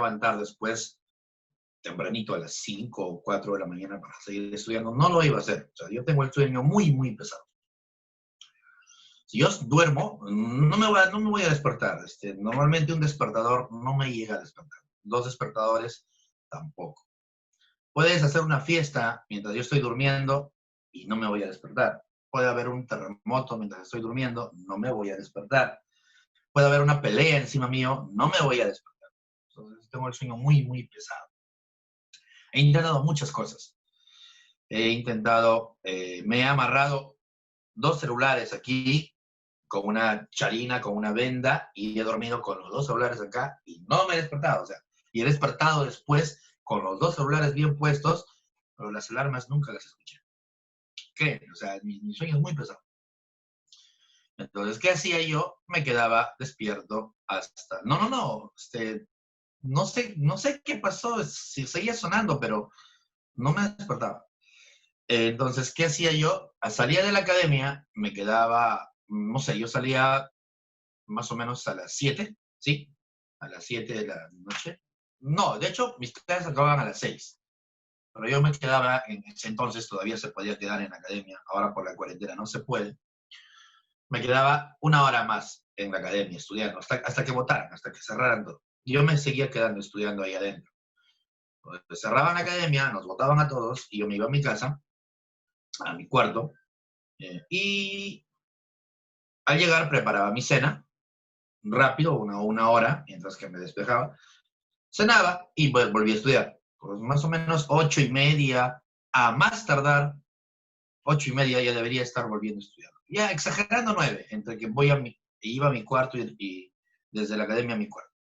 levantar después, tempranito, a las 5 o 4 de la mañana para seguir estudiando, no lo iba a hacer. O sea, yo tengo el sueño muy, muy pesado. Si yo duermo, no me voy a despertar. Normalmente un despertador no me llega a despertar. Dos despertadores tampoco. Puedes hacer una fiesta mientras yo estoy durmiendo y no me voy a despertar. Puede haber un terremoto mientras estoy durmiendo, no me voy a despertar. Puede haber una pelea encima mío, no me voy a despertar. Entonces tengo el sueño muy, muy pesado. He intentado muchas cosas. Me he amarrado dos celulares aquí con una charina, con una venda, y he dormido con los dos celulares acá y no me he despertado. O sea, y he despertado después con los dos celulares bien puestos, pero las alarmas nunca las escuché. ¿Qué? O sea, mi sueño es muy pesado. Entonces, ¿qué hacía yo? Me quedaba despierto hasta... no sé qué pasó, si seguía sonando, pero no me despertaba. Entonces, ¿qué hacía yo? Salía de la academia, me quedaba, no sé, yo salía más o menos a las 7, ¿sí? A las 7 de la noche. No, de hecho, mis clases acababan a las 6. Pero yo me quedaba, en ese entonces todavía se podía quedar en la academia, ahora por la cuarentena no se puede. Me quedaba una hora más en la academia estudiando, hasta que votaran, hasta que cerraran todo. Yo me seguía quedando estudiando ahí adentro. Entonces, cerraban la academia, nos votaban a todos y yo me iba a mi casa, a mi cuarto, y al llegar preparaba mi cena, rápido, una hora, mientras que me despejaba, cenaba y volví a estudiar. Pues más o menos 8:30, a más tardar, 8:30 ya debería estar volviendo a estudiar. Ya exagerando 9, entre que iba a mi cuarto y desde la academia a mi cuarto.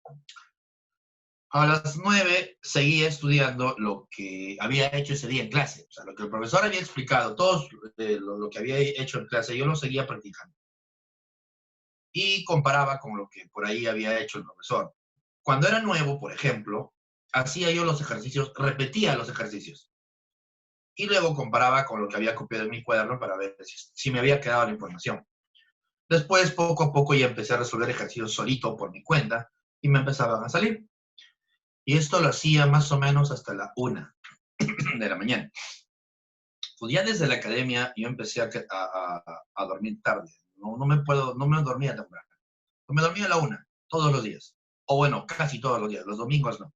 A las 9 seguía estudiando lo que había hecho ese día en clase. O sea, lo que el profesor había explicado, todo lo que había hecho en clase, yo lo seguía practicando. Y comparaba con lo que por ahí había hecho el profesor. Cuando era nuevo, por ejemplo, hacía yo los ejercicios, repetía los ejercicios. Y luego comparaba con lo que había copiado en mi cuaderno para ver si me había quedado la información. Después, poco a poco, ya empecé a resolver ejercicios solito por mi cuenta y me empezaban a salir. Y esto lo hacía más o menos hasta la 1 de la mañana. Pues ya desde la academia yo empecé a dormir tarde. No me dormía temprano. Me dormía a la 1, todos los días. O bueno, casi todos los días. Los domingos no.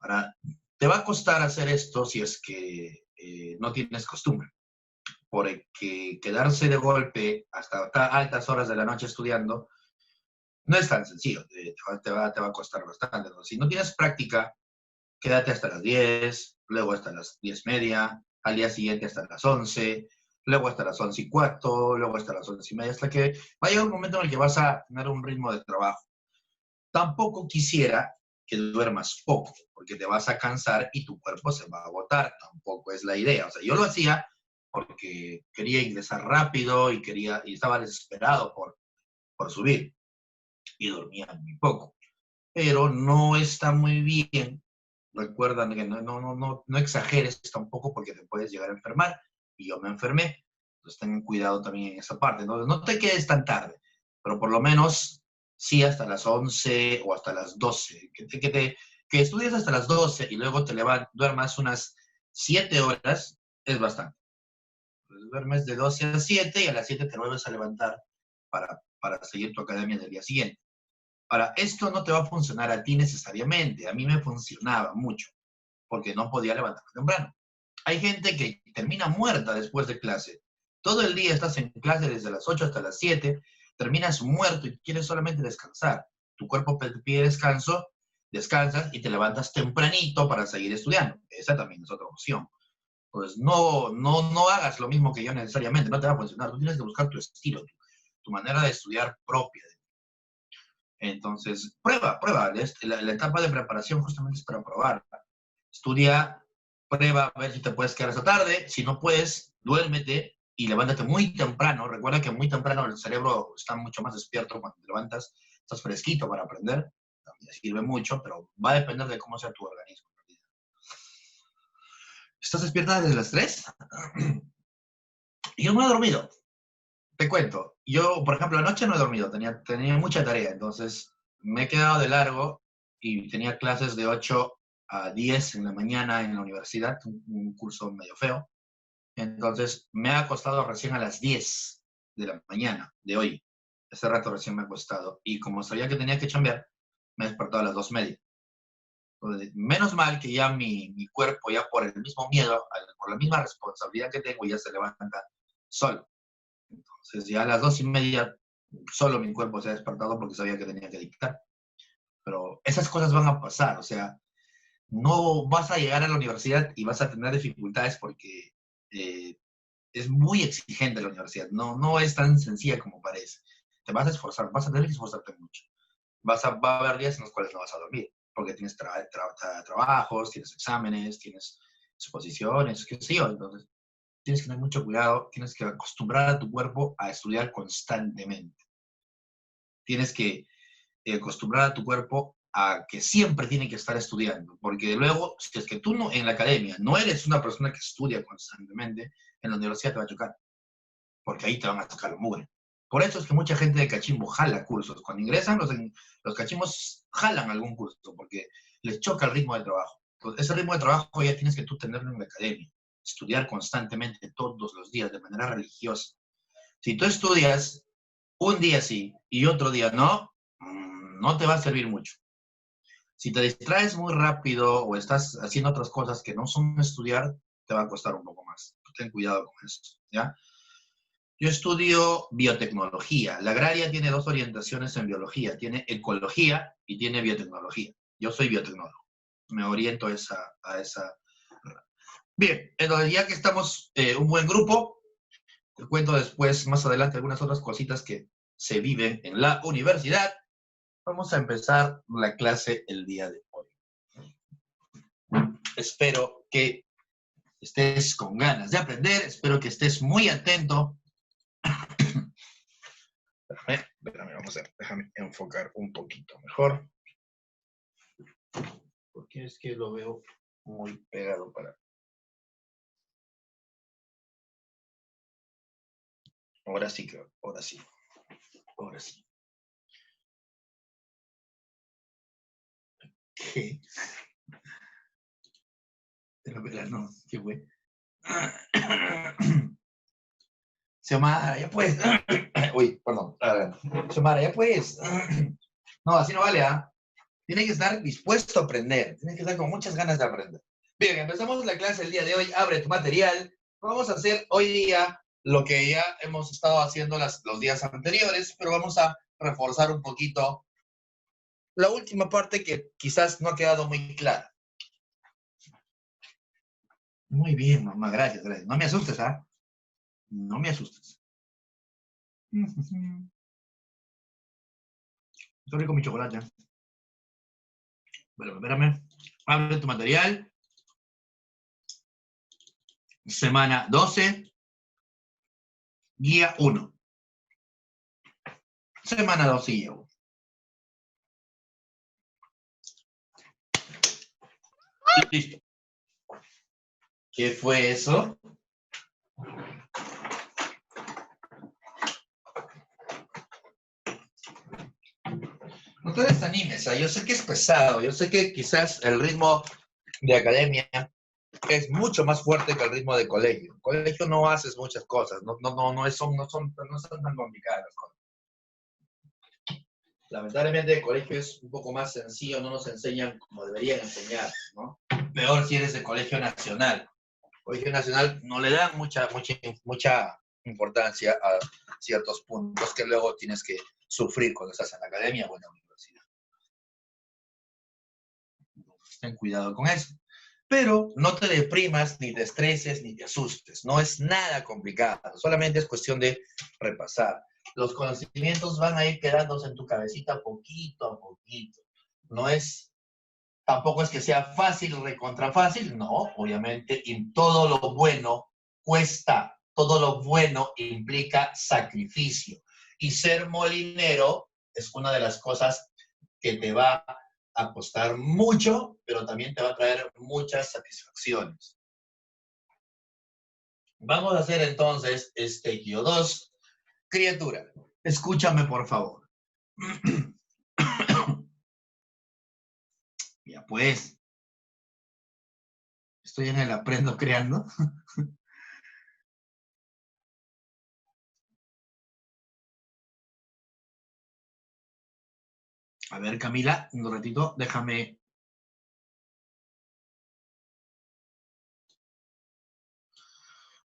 Ahora, te va a costar hacer esto si es que no tienes costumbre. Porque quedarse de golpe hasta altas horas de la noche estudiando no es tan sencillo. Te va a costar bastante. ¿No? Si no tienes práctica, quédate hasta las 10, luego hasta las 10:30, al día siguiente hasta las 11, luego hasta las 11:15, luego hasta las 11:30, hasta que va a llegar un momento en el que vas a tener un ritmo de trabajo. Tampoco quisiera que duermas poco, porque te vas a cansar y tu cuerpo se va a agotar. Tampoco es la idea. O sea, yo lo hacía porque quería ingresar rápido y estaba desesperado por subir y dormía muy poco. Pero no está muy bien. Recuerdan que no exageres tampoco porque te puedes llegar a enfermar. Y yo me enfermé. Entonces tengan cuidado también en esa parte. No te quedes tan tarde, pero por lo menos sí hasta las 11 o hasta las 12. Que estudies hasta las 12 y luego duermas unas 7 horas es bastante. Entonces, duermes de 12 a 7 y a las 7 te vuelves a levantar para seguir tu academia del día siguiente. Ahora, esto no te va a funcionar a ti necesariamente. A mí me funcionaba mucho porque no podía levantarme temprano. Hay gente que termina muerta después de clase. Todo el día estás en clase desde las 8 hasta las 7, terminas muerto y quieres solamente descansar. Tu cuerpo te pide descanso, descansas y te levantas tempranito para seguir estudiando. Esa también es otra opción. Pues no hagas lo mismo que yo necesariamente, no te va a funcionar. Tú tienes que buscar tu estilo, tu manera de estudiar propia. Entonces, prueba. La etapa de preparación justamente es para probar. Estudia, prueba a ver si te puedes quedar esta tarde. Si no puedes, duérmete y levántate muy temprano. Recuerda que muy temprano el cerebro está mucho más despierto cuando te levantas. Estás fresquito para aprender. También sirve mucho, pero va a depender de cómo sea tu organismo. ¿Estás despierta desde las 3? Yo no he dormido. Te cuento. Yo, por ejemplo, anoche no he dormido. Tenía mucha tarea. Entonces, me he quedado de largo y tenía clases de 8 a 10 en la mañana en la universidad, un curso medio feo. Entonces, me ha acostado recién a las 10 de la mañana de hoy. Ese rato recién me ha acostado. Y como sabía que tenía que chambear, me he despertado a las 2:30. Entonces, menos mal que ya mi cuerpo, ya por el mismo miedo, por la misma responsabilidad que tengo, ya se levanta solo. Entonces, ya a las 2:30, solo mi cuerpo se ha despertado porque sabía que tenía que dictar. Pero esas cosas van a pasar, o sea, no vas a llegar a la universidad y vas a tener dificultades porque es muy exigente la universidad, no es tan sencilla como parece. Te vas a esforzar, vas a tener que esforzarte mucho. Va a haber días en los cuales no vas a dormir, porque tienes trabajos, tienes exámenes, tienes exposiciones, qué sé yo. Entonces, tienes que tener mucho cuidado, tienes que acostumbrar a tu cuerpo a estudiar constantemente. Tienes que acostumbrar a tu cuerpo a que siempre tiene que estar estudiando, porque luego, si es que tú no, en la academia no eres una persona que estudia constantemente, en la universidad te va a chocar, porque ahí te van a sacar la mugre. Por eso es que mucha gente de cachimbo jala cursos. Cuando ingresan, los cachimbos jalan algún curso, porque les choca el ritmo de trabajo. Entonces, ese ritmo de trabajo ya tienes que tú tenerlo en la academia, estudiar constantemente todos los días, de manera religiosa. Si tú estudias un día sí y otro día no, no te va a servir mucho. Si te distraes muy rápido o estás haciendo otras cosas que no son estudiar, te va a costar un poco más. Ten cuidado con eso, ¿ya? Yo estudio biotecnología. La agraria tiene dos orientaciones en biología. Tiene ecología y tiene biotecnología. Yo soy biotecnólogo. Me oriento a esa. Bien, entonces ya que estamos un buen grupo, te cuento después, más adelante, algunas otras cositas que se viven en la universidad. Vamos a empezar la clase el día de hoy. Espero que estés con ganas de aprender, espero que estés muy atento. Espérame, vamos a ver, déjame enfocar un poquito mejor. Porque es que lo veo muy pegado para... Ahora sí, creo, ahora sí. Ahora sí. ¿Qué? Pero no, qué güey. Xiomara, ya pues. Uy, perdón. Xiomara, ya pues. No, así no vale, ¿ah? Tiene que estar dispuesto a aprender. Tiene que estar con muchas ganas de aprender. Bien, empezamos la clase el día de hoy. Abre tu material. Vamos a hacer hoy día lo que ya hemos estado haciendo los días anteriores, pero vamos a reforzar un poquito la última parte que quizás no ha quedado muy clara. Muy bien, mamá, gracias, gracias. No me asustes, ¿ah? No me asustes. Estoy rico mi chocolate. Bueno, espérame. Abre tu material. Semana 12. Guía 1. Semana 12, guía 1. Listo. ¿Qué fue eso? No te desanimes, yo sé que es pesado, yo sé que quizás el ritmo de academia es mucho más fuerte que el ritmo de colegio. En colegio no haces muchas cosas, no son tan complicadas las cosas. Lamentablemente el colegio es un poco más sencillo, no nos enseñan como deberían enseñar, ¿no? Peor si eres de colegio nacional. Colegio nacional no le dan mucha importancia a ciertos puntos que luego tienes que sufrir cuando estás en la academia o en la universidad. Ten cuidado con eso. Pero no te deprimas, ni te estreses, ni te asustes. No es nada complicado. Solamente es cuestión de repasar. Los conocimientos van a ir quedándose en tu cabecita poquito a poquito. Tampoco es que sea fácil, recontra fácil. No, obviamente. Y todo lo bueno cuesta. Todo lo bueno implica sacrificio. Y ser molinero es una de las cosas que te va a costar mucho, pero también te va a traer muchas satisfacciones. Vamos a hacer entonces este Gio 2. Criatura, escúchame por favor. Ya pues, estoy en el aprendo creando. A ver, Camila, un ratito, déjame.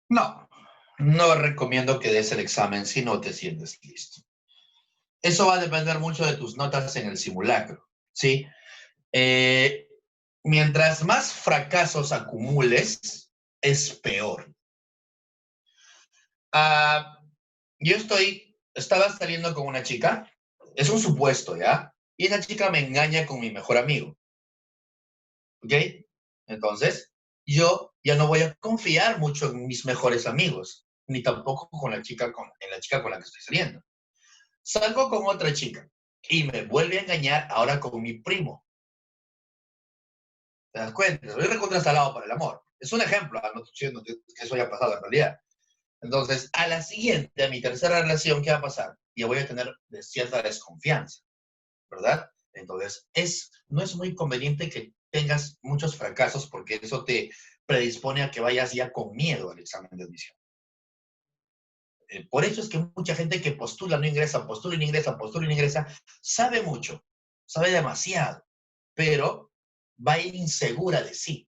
No, no recomiendo que des el examen si no te sientes listo. Eso va a depender mucho de tus notas en el simulacro, ¿sí? Eh, Mientras más fracasos acumules, es peor. Ah, yo estaba saliendo con una chica, es un supuesto, ¿ya? Y esa chica me engaña con mi mejor amigo, ¿ok? Entonces, yo ya no voy a confiar mucho en mis mejores amigos, ni tampoco en la chica con la que estoy saliendo. Salgo con otra chica y me vuelve a engañar ahora con mi primo. ¿Te das cuenta? Soy recontrastalado para el amor. Es un ejemplo, no estoy diciendo que eso haya pasado en realidad. Entonces, a la siguiente, a mi tercera relación, ¿qué va a pasar? Ya voy a tener cierta desconfianza, ¿verdad? Entonces, no es muy conveniente que tengas muchos fracasos porque eso te predispone a que vayas ya con miedo al examen de admisión. Por eso es que mucha gente que postula no ingresa, postula y no ingresa, postula y no ingresa, sabe mucho, sabe demasiado, pero va insegura de sí,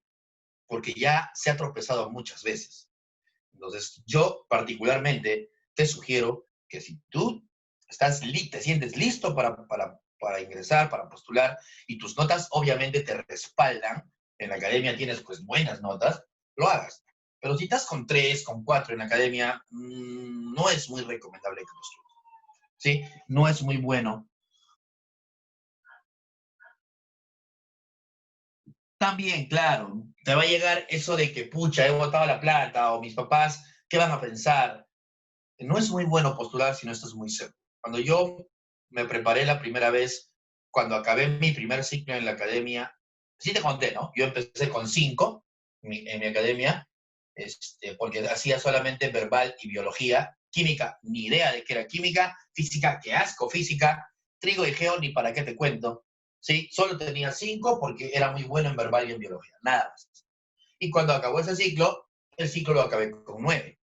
porque ya se ha tropezado muchas veces. Entonces, yo particularmente te sugiero que si tú te sientes listo para ingresar, para postular, y tus notas obviamente te respaldan, en la academia tienes pues buenas notas, lo hagas. Pero si estás con 3, con 4 en la academia, no es muy recomendable que postules, ¿sí? No es muy bueno. También, claro, te va a llegar eso de que, pucha, he botado la plata, o mis papás, ¿qué van a pensar? No es muy bueno postular si no estás muy seguro. Cuando yo me preparé la primera vez, cuando acabé mi primer ciclo en la academia, sí te conté, ¿no? Yo empecé con 5 en mi academia, porque hacía solamente verbal y biología, química, ni idea de qué era química, física, qué asco física, trigo y geo, ni para qué te cuento, ¿sí? Solo tenía 5 porque era muy bueno en verbal y en biología, nada más. Y cuando acabó ese ciclo, el ciclo lo acabé con 9.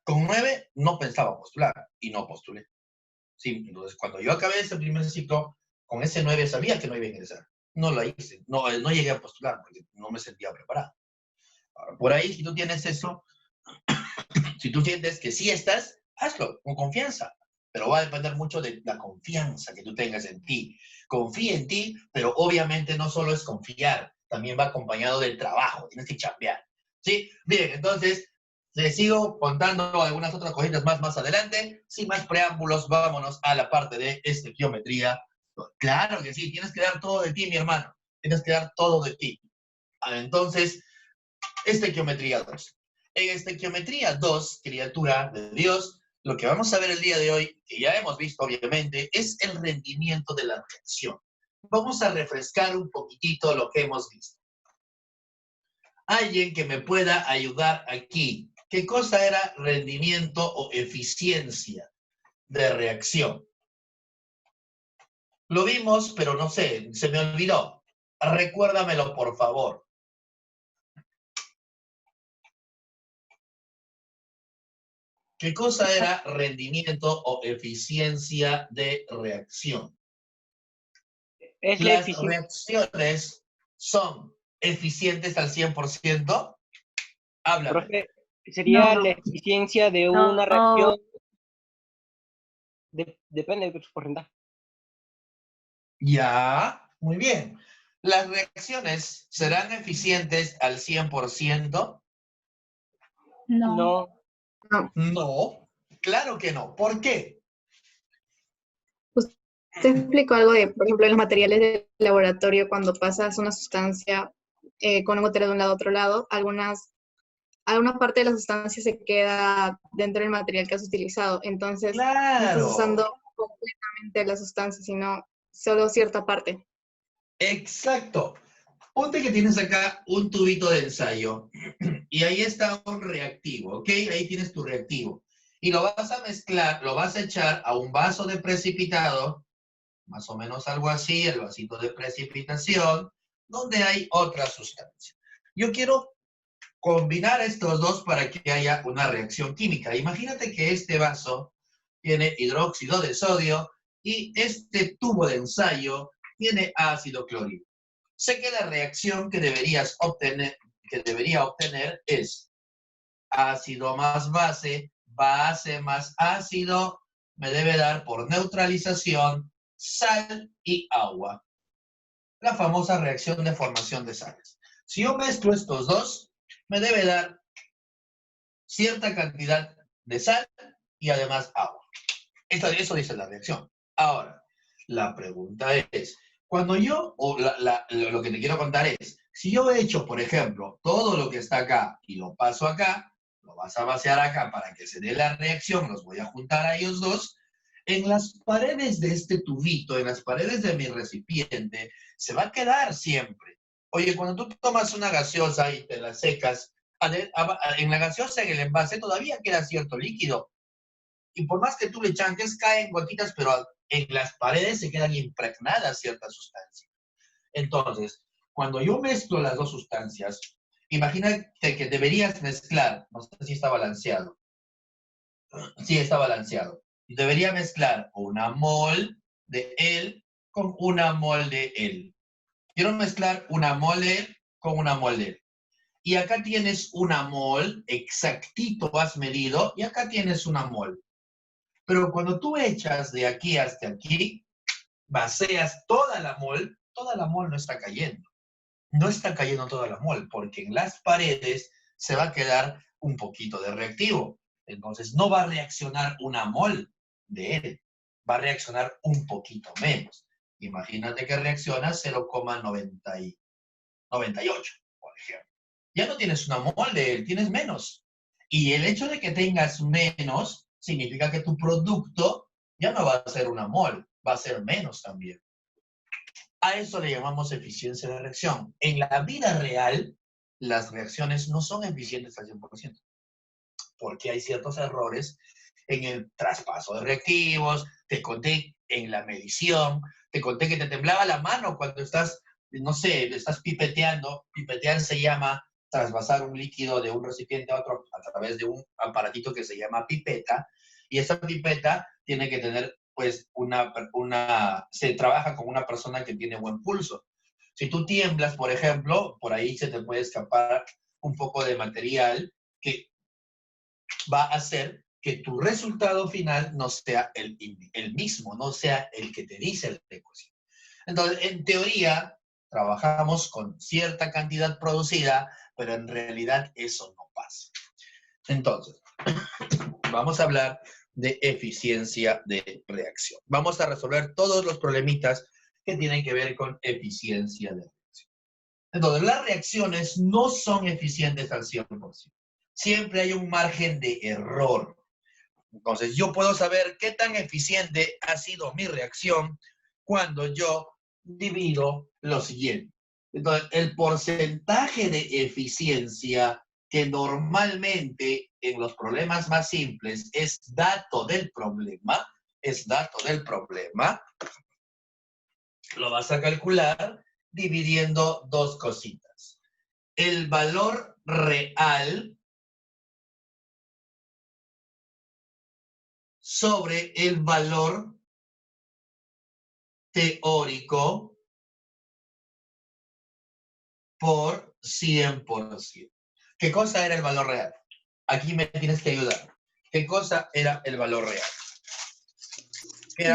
Con 9 no pensaba postular y no postulé. Sí, entonces cuando yo acabé ese primer ciclo, con ese 9 sabía que no iba a ingresar. No lo hice, no llegué a postular porque no me sentía preparado. Ahora, por ahí, si tú tienes eso, si tú sientes que sí estás, hazlo con confianza. Pero va a depender mucho de la confianza que tú tengas en ti. Confía en ti, pero obviamente no solo es confiar, también va acompañado del trabajo, tienes que chambear. ¿Sí? Bien, entonces, te sigo contando algunas otras cositas más adelante. Sin más preámbulos, vámonos a la parte de estequiometría. Claro que sí, tienes que dar todo de ti, mi hermano. Tienes que dar todo de ti. Entonces, estequiometría 2. En estequiometría 2, criatura de Dios, lo que vamos a ver el día de hoy, que ya hemos visto obviamente, es el rendimiento de la reacción. Vamos a refrescar un poquitito lo que hemos visto. Alguien que me pueda ayudar aquí. ¿Qué cosa era rendimiento o eficiencia de reacción? Lo vimos, pero no sé, se me olvidó. Recuérdamelo, por favor. ¿Qué cosa era rendimiento o eficiencia de reacción? Es la ¿Las eficiencia. reacciones son eficientes al 100%? Háblame. Profe, sería la No, eficiencia de una no, reacción, depende de su porcentaje. Ya, muy bien. ¿Las reacciones serán eficientes al 100%? no. No, No, claro que no. ¿Por qué? Usted explicó algo de, por ejemplo, en los materiales de laboratorio, cuando pasas una sustancia con un gotero de un lado a otro lado, alguna parte de la sustancia se queda dentro del material que has utilizado. Entonces, no estás Claro, usando completamente la sustancia, sino solo cierta parte. exacto. Ponte que tienes acá un tubito de ensayo y ahí está un reactivo, ¿ok? Ahí tienes tu reactivo. Y lo vas a mezclar, lo vas a echar a un vaso de precipitado, más o menos algo así, el vasito de precipitación. donde hay otra sustancia. Yo quiero combinar estos dos para que haya una reacción química. Imagínate que este vaso tiene hidróxido de sodio y este tubo de ensayo tiene ácido clorhídrico. Sé que la reacción que debería obtener es ácido más base, base más ácido, me debe dar por neutralización sal y agua. La famosa reacción de formación de sales. Si yo mezclo estos dos, me debe dar cierta cantidad de sal y además agua. Eso dice la reacción. Ahora, la pregunta es, cuando yo, lo que te quiero contar es, si yo he hecho, por ejemplo, todo lo que está acá y lo paso acá, lo vas a vaciar acá para que se dé la reacción, los voy a juntar a ellos dos, en las paredes de este tubito, en las paredes de mi recipiente, se va a quedar siempre. Oye, cuando tú tomas una gaseosa y te la secas, en la gaseosa, en el envase, todavía queda cierto líquido. Y por más que tú le chanques, caen gotitas, pero en las paredes se quedan impregnadas ciertas sustancias. Entonces, cuando yo mezclo las dos sustancias, imagínate que deberías mezclar, no sé si está balanceado. Sí, está balanceado. Debería mezclar una mol de él con una mol de él. Quiero mezclar una mol de él con una mol de él. Y acá tienes una mol, exactito has medido, y acá tienes una mol. Pero cuando tú echas de aquí hasta aquí, vacías toda la mol no está cayendo. No está cayendo toda la mol, porque en las paredes se va a quedar un poquito de reactivo. Entonces no va a reaccionar una mol de él, va a reaccionar un poquito menos. Imagínate que reacciona 0,98, por ejemplo. Ya no tienes una mol de él, tienes menos. Y el hecho de que tengas menos significa que tu producto ya no va a ser una mol, va a ser menos también. A eso le llamamos eficiencia de reacción. En la vida real, las reacciones no son eficientes al 100%, porque hay ciertos errores en el traspaso de reactivos, te conté en la medición, te conté que te temblaba la mano cuando estás, no sé, estás pipeteando. Pipetear se llama trasvasar un líquido de un recipiente a otro a través de un aparatito que se llama pipeta, y esa pipeta tiene que tener, pues, se trabaja con una persona que tiene buen pulso. Si tú tiemblas, por ejemplo, por ahí se te puede escapar un poco de material que va a hacer que tu resultado final no sea el mismo, no sea el que te dice la ecuación. Entonces, en teoría, trabajamos con cierta cantidad producida, pero en realidad eso no pasa. Entonces, vamos a hablar de eficiencia de reacción. Vamos a resolver todos los problemitas que tienen que ver con eficiencia de reacción. Entonces, las reacciones no son eficientes al 100%. Siempre hay un margen de error. Entonces, yo puedo saber qué tan eficiente ha sido mi reacción cuando yo divido lo siguiente. Entonces, el porcentaje de eficiencia que normalmente en los problemas más simples es dato del problema, lo vas a calcular dividiendo dos cositas. El valor real sobre el valor teórico por 100%. ¿Qué cosa era el valor real? Aquí me tienes que ayudar. ¿Qué cosa era el valor real?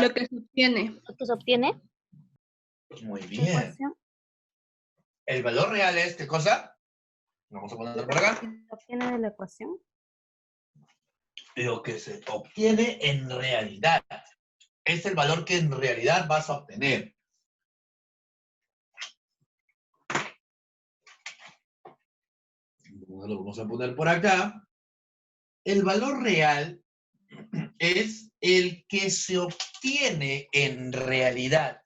Lo que se obtiene. ¿Lo que se obtiene? Muy bien. El valor real es, ¿qué cosa? Vamos a ponerlo por acá. ¿Se obtiene de la ecuación? Lo que se obtiene en realidad es el valor que en realidad vas a obtener. Lo vamos a poner por acá. El valor real es el que se obtiene en realidad.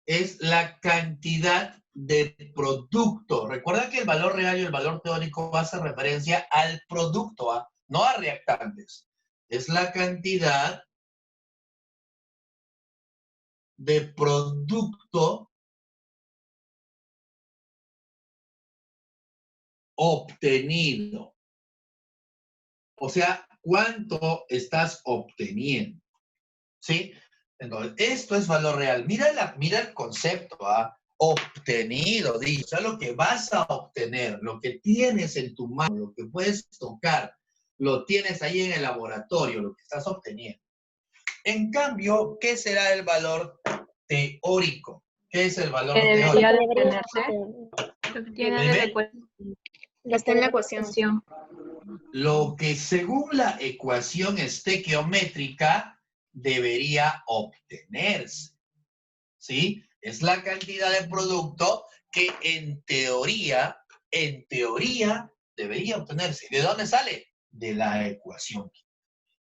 Es la cantidad de producto. Recuerda que el valor real y el valor teórico hace referencia al producto, no a reactantes. Es la cantidad de producto obtenido. O sea, ¿cuánto estás obteniendo? ¿Sí? Entonces, esto es valor real. Mira el concepto, ¿ah? Obtenido, dice. O sea, lo que vas a obtener, lo que tienes en tu mano, lo que puedes tocar, lo tienes ahí en el laboratorio, lo que estás obteniendo. En cambio, ¿qué será el valor teórico? ¿Qué es el valor Que teórico? debería de Debería obtenerse. Lo que tiene Dime. de la ecuación. Está en la ecuación. Lo que según la ecuación estequiométrica debería obtenerse. ¿Sí? Es la cantidad de producto que en teoría debería obtenerse. ¿De dónde sale? De la ecuación.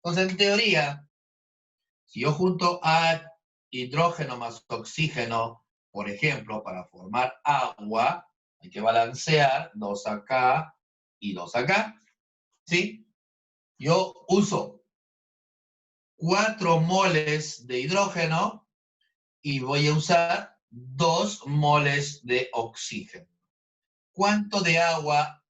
Entonces, en teoría, si yo junto a hidrógeno más oxígeno, por ejemplo, para formar agua, hay que balancear 2 acá y 2 acá. ¿Sí? Yo uso 4 moles de hidrógeno y voy a usar 2 moles de oxígeno. ¿Cuánto de agua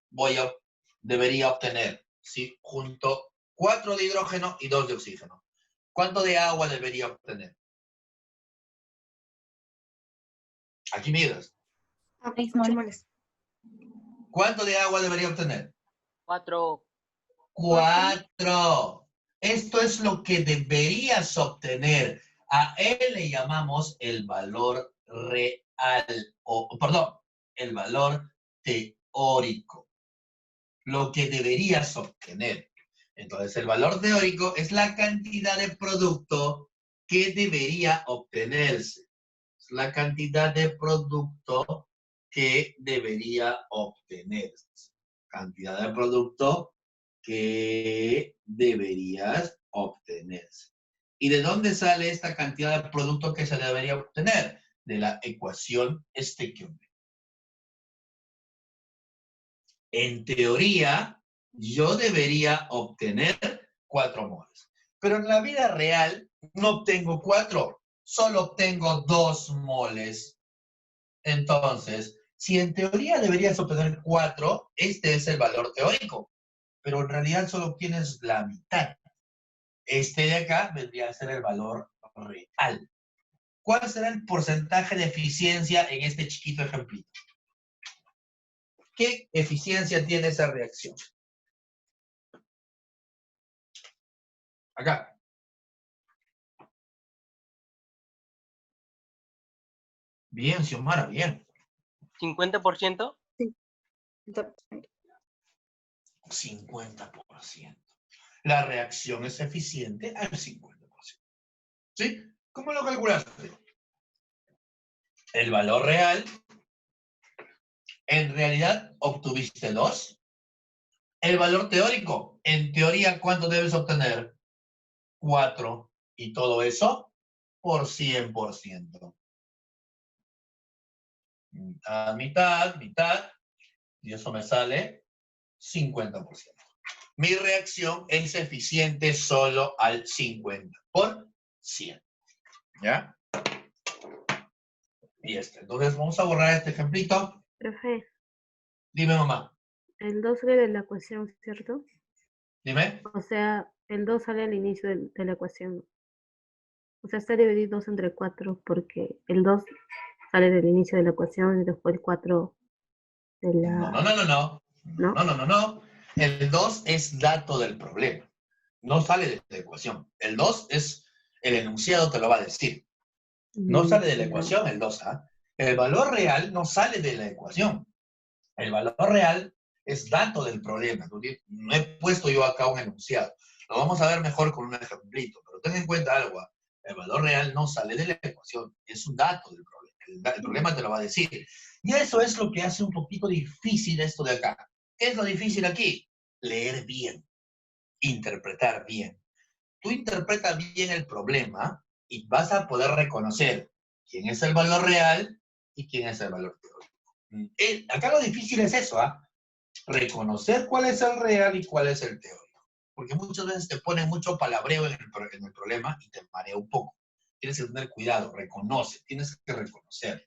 debería obtener? Si junto 4 de hidrógeno y 2 de oxígeno. ¿Cuánto de agua debería obtener? Aquí miras. 8 moles. ¿Cuánto de agua debería obtener? 4. 4. Esto es lo que deberías obtener. A él le llamamos el valor real, el valor teórico. Lo que deberías obtener. Entonces, el valor teórico es la cantidad de producto que debería obtenerse. Es la cantidad de producto que debería obtenerse. Cantidad de producto que deberías obtenerse. ¿Y de dónde sale esta cantidad de producto que se debería obtener? De la ecuación estequiométrica. En teoría, yo debería obtener 4 moles. Pero en la vida real no obtengo 4, solo obtengo 2 moles. Entonces, si en teoría deberías obtener 4, este es el valor teórico. Pero en realidad solo obtienes la mitad. Este de acá vendría a ser el valor real. ¿Cuál será el porcentaje de eficiencia en este chiquito ejemplito? ¿Qué eficiencia tiene esa reacción? Acá. Bien, Xiomara, bien. 50%. 50%. La reacción es eficiente al 50%. ¿Sí? ¿Cómo lo calculaste? El valor real, en realidad obtuviste 2. El valor teórico, en teoría, ¿cuánto debes obtener? 4. Y todo eso por 100%. Mitad, mitad, mitad. Y eso me sale 50%. Mi reacción es eficiente solo al 50%. ¿Ya? Y entonces vamos a borrar este ejemplito. Profe, Dime, mamá. el 2 sale de la ecuación, ¿cierto? Dime. O sea, el 2 sale al inicio de la ecuación. O sea, está dividido 2 entre 4 porque el 2 sale del inicio de la ecuación y después el 4 de la... No, no, no, no, no. ¿No? No, no, no, no. El 2 es dato del problema. No sale de la ecuación. El 2 es, el enunciado te lo va a decir. No sale de la ecuación el 2, ¿ah? El valor real no sale de la ecuación. El valor real es dato del problema. No he puesto yo acá un enunciado. Lo vamos a ver mejor con un ejemplito, pero ten en cuenta algo. El valor real no sale de la ecuación, es un dato del problema. El problema te lo va a decir. Y eso es lo que hace un poquito difícil esto de acá. ¿Qué es lo difícil aquí? Leer bien, interpretar bien. Tú interpretas bien el problema y vas a poder reconocer quién es el valor real y quién es el valor teórico. Acá lo difícil es eso, ¿ah? Reconocer cuál es el real y cuál es el teórico. Porque muchas veces te ponen mucho palabreo en el problema y te marea un poco. tienes que tener cuidado, reconoce, tienes que reconocer.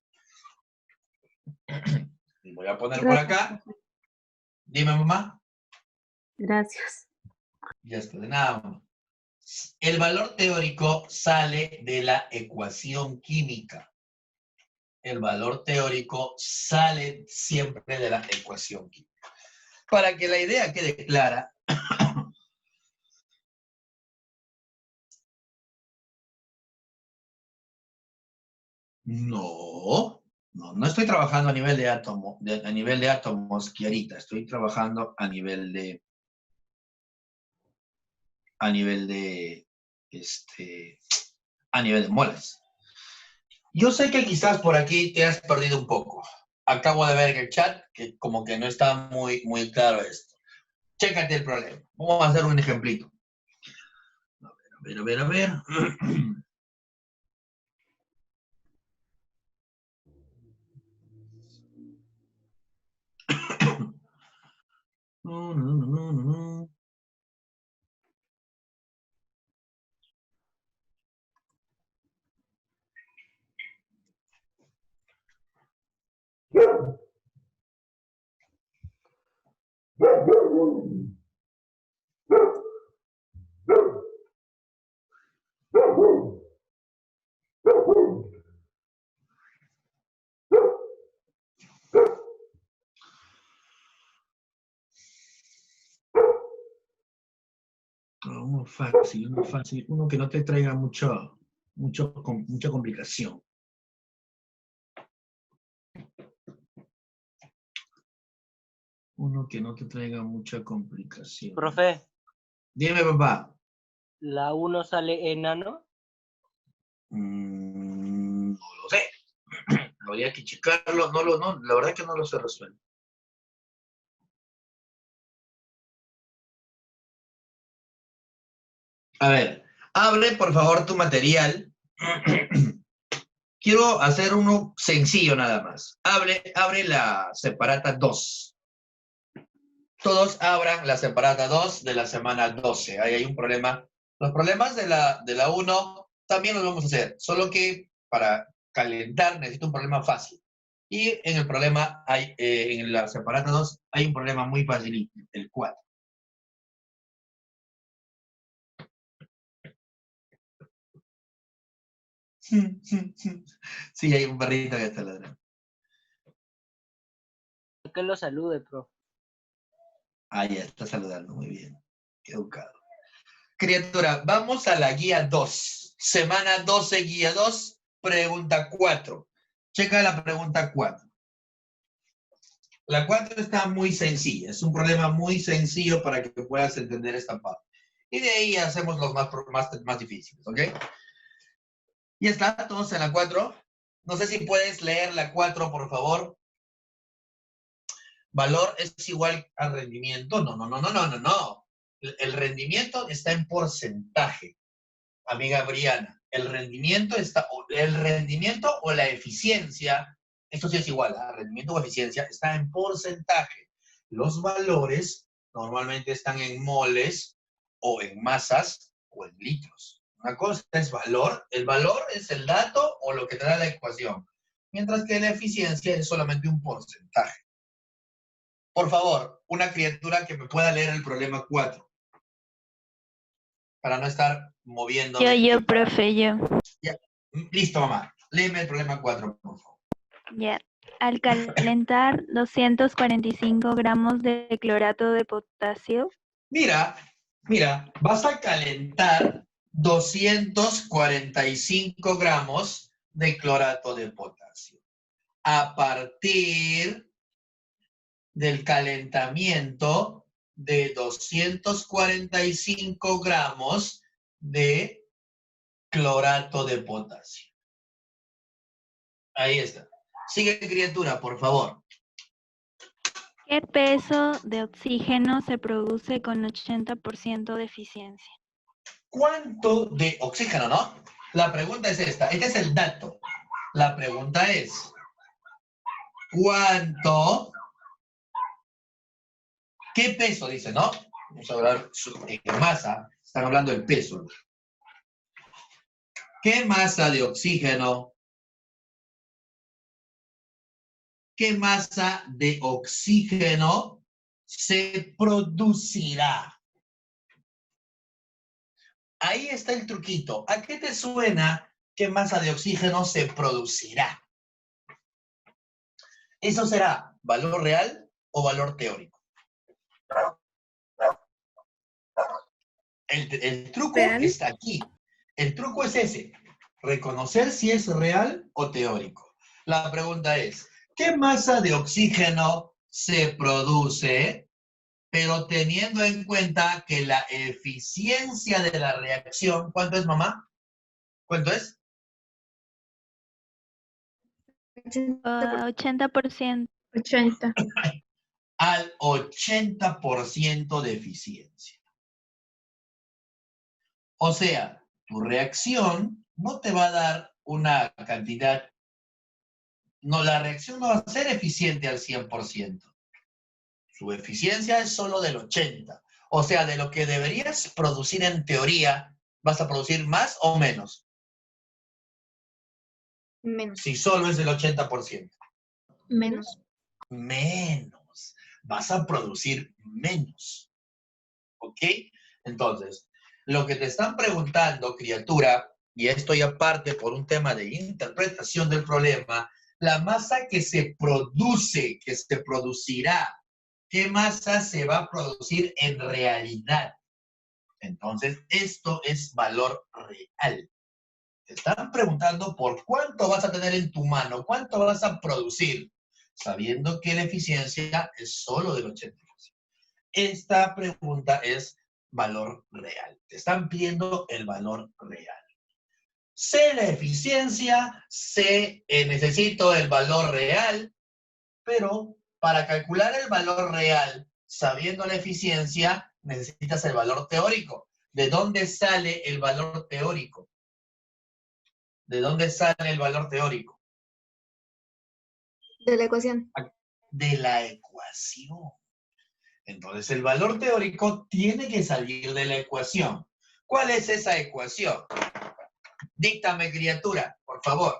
Y voy a poner por acá. Dime, mamá. Gracias. Ya está, de nada, mamá. El valor teórico sale de la ecuación química. El valor teórico sale siempre de la ecuación química. Para que la idea quede clara, no estoy trabajando a nivel de átomo, a nivel de átomos, Kiarita, estoy trabajando a nivel de moles. Yo sé que quizás por aquí te has perdido un poco. Acabo de ver en el chat que como que no está muy claro esto. Chécate el problema. Vamos a hacer un ejemplito. A ver. No. Uno fácil, uno que no te traiga mucha complicación. Uno que no te traiga mucha complicación. Profe, Dime, papá. ¿la 1 sale enano? No lo sé. Habría que checarlo. No, la verdad que no lo sé resuelto. A ver, abre por favor tu material. Quiero hacer uno sencillo nada más. Abre la separata 2. Todos abran la separata 2 de la semana 12. Ahí hay un problema. Los problemas de la 1 también los vamos a hacer, solo que para calentar necesito un problema fácil. Y en el problema en la separata 2 hay un problema muy facilito, el 4. Sí, hay un perrito que está ladrando. Que lo salude, profe. Ah, ya está saludando, muy bien. Qué educado. Criatura, vamos a la guía 2. Semana 12, guía 2, pregunta 4. Checa la pregunta 4. La 4 está muy sencilla. Es un problema muy sencillo para que puedas entender esta parte. Y de ahí hacemos los más difíciles, ¿ok? ¿Ya está? ¿Todos en la 4? No sé si puedes leer la 4, por favor. Valor es igual a rendimiento. No. El rendimiento está en porcentaje, amiga Briana. El rendimiento o la eficiencia, esto sí es igual, ¿eh? Rendimiento o eficiencia está en porcentaje. Los valores normalmente están en moles o en masas o en litros. Una cosa es valor, el valor es el dato o lo que te da la ecuación, mientras que la eficiencia es solamente un porcentaje. Por favor, una criatura que me pueda leer el problema 4, para no estar moviéndome. Yo, profe, yo. Ya. Listo, mamá. Léeme el problema 4, por favor. Ya. Al calentar 245 gramos de clorato de potasio. Mira, vas a calentar 245 gramos de clorato de potasio. A partir del calentamiento de 245 gramos de clorato de potasio. Ahí está. Sigue, criatura, por favor. ¿Qué peso de oxígeno se produce con 80% de eficiencia? ¿Cuánto de oxígeno, no? La pregunta es esta. Este es el dato. La pregunta es, ¿cuánto? ¿Qué peso? Dice, ¿no? Vamos a hablar en masa. Están hablando del peso. ¿Qué masa de oxígeno? ¿Qué masa de oxígeno se producirá? Ahí está el truquito. ¿A qué te suena qué masa de oxígeno se producirá? ¿Eso será valor real o valor teórico? El truco ¿Real? está aquí. El truco es ese. Reconocer si es real o teórico. La pregunta es, ¿qué masa de oxígeno se produce, pero teniendo en cuenta que la eficiencia de la reacción, ¿cuánto es, mamá? ¿Cuánto es? 80%. 80. Al 80% de eficiencia. O sea, tu reacción no te va a dar una cantidad, no, la reacción no va a ser eficiente al 100%. Su eficiencia es solo del 80%. O sea, de lo que deberías producir en teoría, ¿vas a producir más o menos? Menos. Si solo es del 80%. Menos. Menos. Vas a producir menos. ¿Ok? Entonces, lo que te están preguntando, criatura, y esto ya parte por un tema de interpretación del problema, la masa que se produce, que se producirá, ¿qué masa se va a producir en realidad? Entonces, esto es valor real. Te están preguntando por cuánto vas a tener en tu mano, cuánto vas a producir, sabiendo que la eficiencia es solo del 80%. Esta pregunta es valor real. Te están pidiendo el valor real. Sé la eficiencia, necesito el valor real, pero para calcular el valor real, sabiendo la eficiencia, necesitas el valor teórico. ¿De dónde sale el valor teórico? ¿De dónde sale el valor teórico? De la ecuación. De la ecuación. Entonces, el valor teórico tiene que salir de la ecuación. ¿Cuál es esa ecuación? Díctame, criatura, por favor.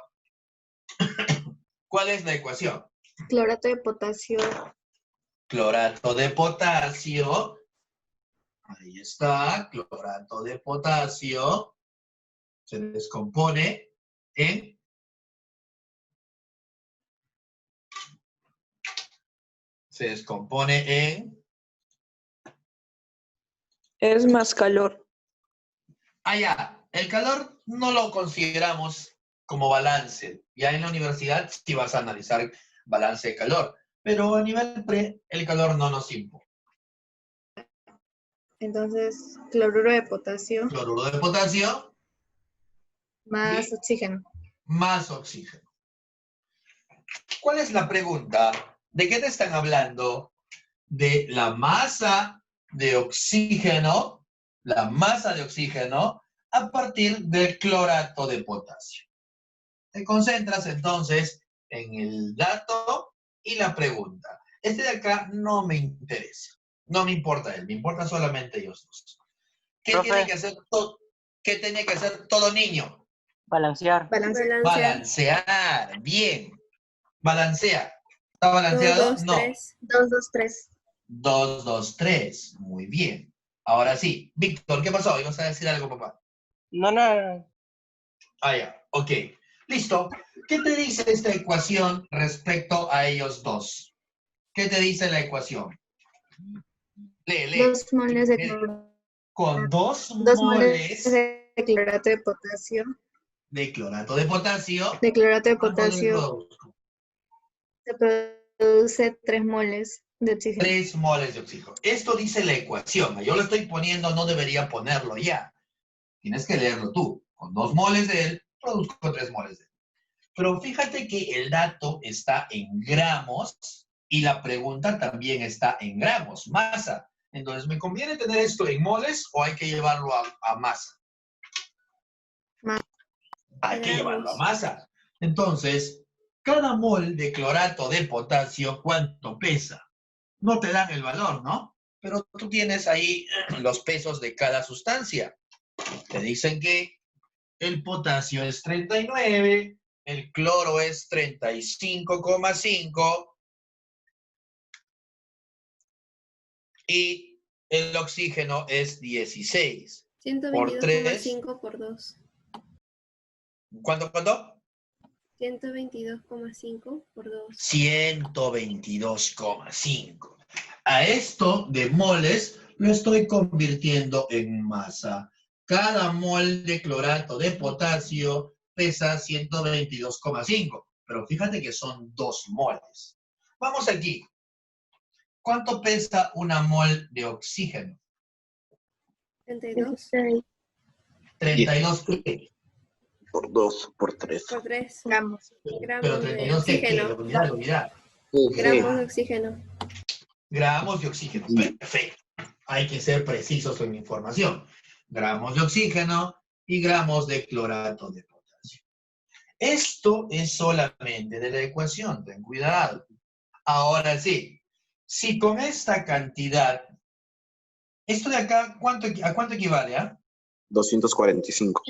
¿Cuál es la ecuación? Clorato de potasio. Clorato de potasio. Ahí está, clorato de potasio. Se descompone en... Se descompone en... Es más calor. Ah, ya. El calor no lo consideramos como balance. Ya en la universidad sí vas a analizar balance de calor. Pero a nivel pre, el calor no nos importa. Entonces, cloruro de potasio Cloruro de potasio más Sí. oxígeno. más oxígeno. ¿Cuál es la pregunta? ¿De qué te están hablando? De la masa de oxígeno, a partir del clorato de potasio. Te concentras entonces en el dato y la pregunta. Este de acá no me interesa. No me importa él, me importa solamente ellos dos. ¿Qué Profe. tiene que hacer todo? ¿Qué tiene que hacer todo niño? Balancear. Balance. Balancear. Bien. Balancea. ¿Está balanceado? No. 2, 2, 3. 2, 2, 3. Muy bien. Ahora sí. Víctor, ¿qué pasó? ¿Ibas a decir algo, papá? No, no. Ah, ya. Ok. Listo. ¿Qué te dice esta ecuación respecto a ellos dos? ¿Qué te dice la ecuación? Lee. 2 moles de cloro. Con 2 2 moles moles de clorato de potasio. de clorato de potasio. De clorato de ¿cuánto le potasio produzco? se produce 3 moles de oxígeno. 3 moles de oxígeno. Esto dice la ecuación. Yo lo estoy poniendo, no debería ponerlo ya. Tienes que leerlo tú. Con 2 moles de él, produzco 3 moles de él. Pero fíjate que el dato está en gramos y la pregunta también está en gramos, masa. Entonces, ¿me conviene tener esto en moles o hay que llevarlo a masa? Hay que llevarlo a masa. Entonces, cada mol de clorato de potasio, ¿cuánto pesa? No te dan el valor, ¿no? Pero tú tienes ahí los pesos de cada sustancia. Te dicen que el potasio es 39, el cloro es 35,5 y el oxígeno es 16. Por 3. 122,5 por 2. ¿Cuánto? 122,5 por 2. 122,5. A esto de moles lo estoy convirtiendo en masa. Cada mol de clorato de potasio pesa 122,5. Pero fíjate que son 2 moles. Vamos aquí. ¿Cuánto pesa una mol de oxígeno? 32 32 ¿qué? Por 2, por 3. por 3. Gramos. Pero Gramos de 32 ¿qué? oxígeno. La unidad. Gramos de oxígeno. Gramos de oxígeno. Perfecto. Hay que ser precisos en la información. Gramos de oxígeno y gramos de clorato de potasio. Esto es solamente de la ecuación. Ten cuidado. Ahora sí. Si con esta cantidad, esto de acá, ¿a cuánto equivale? 245.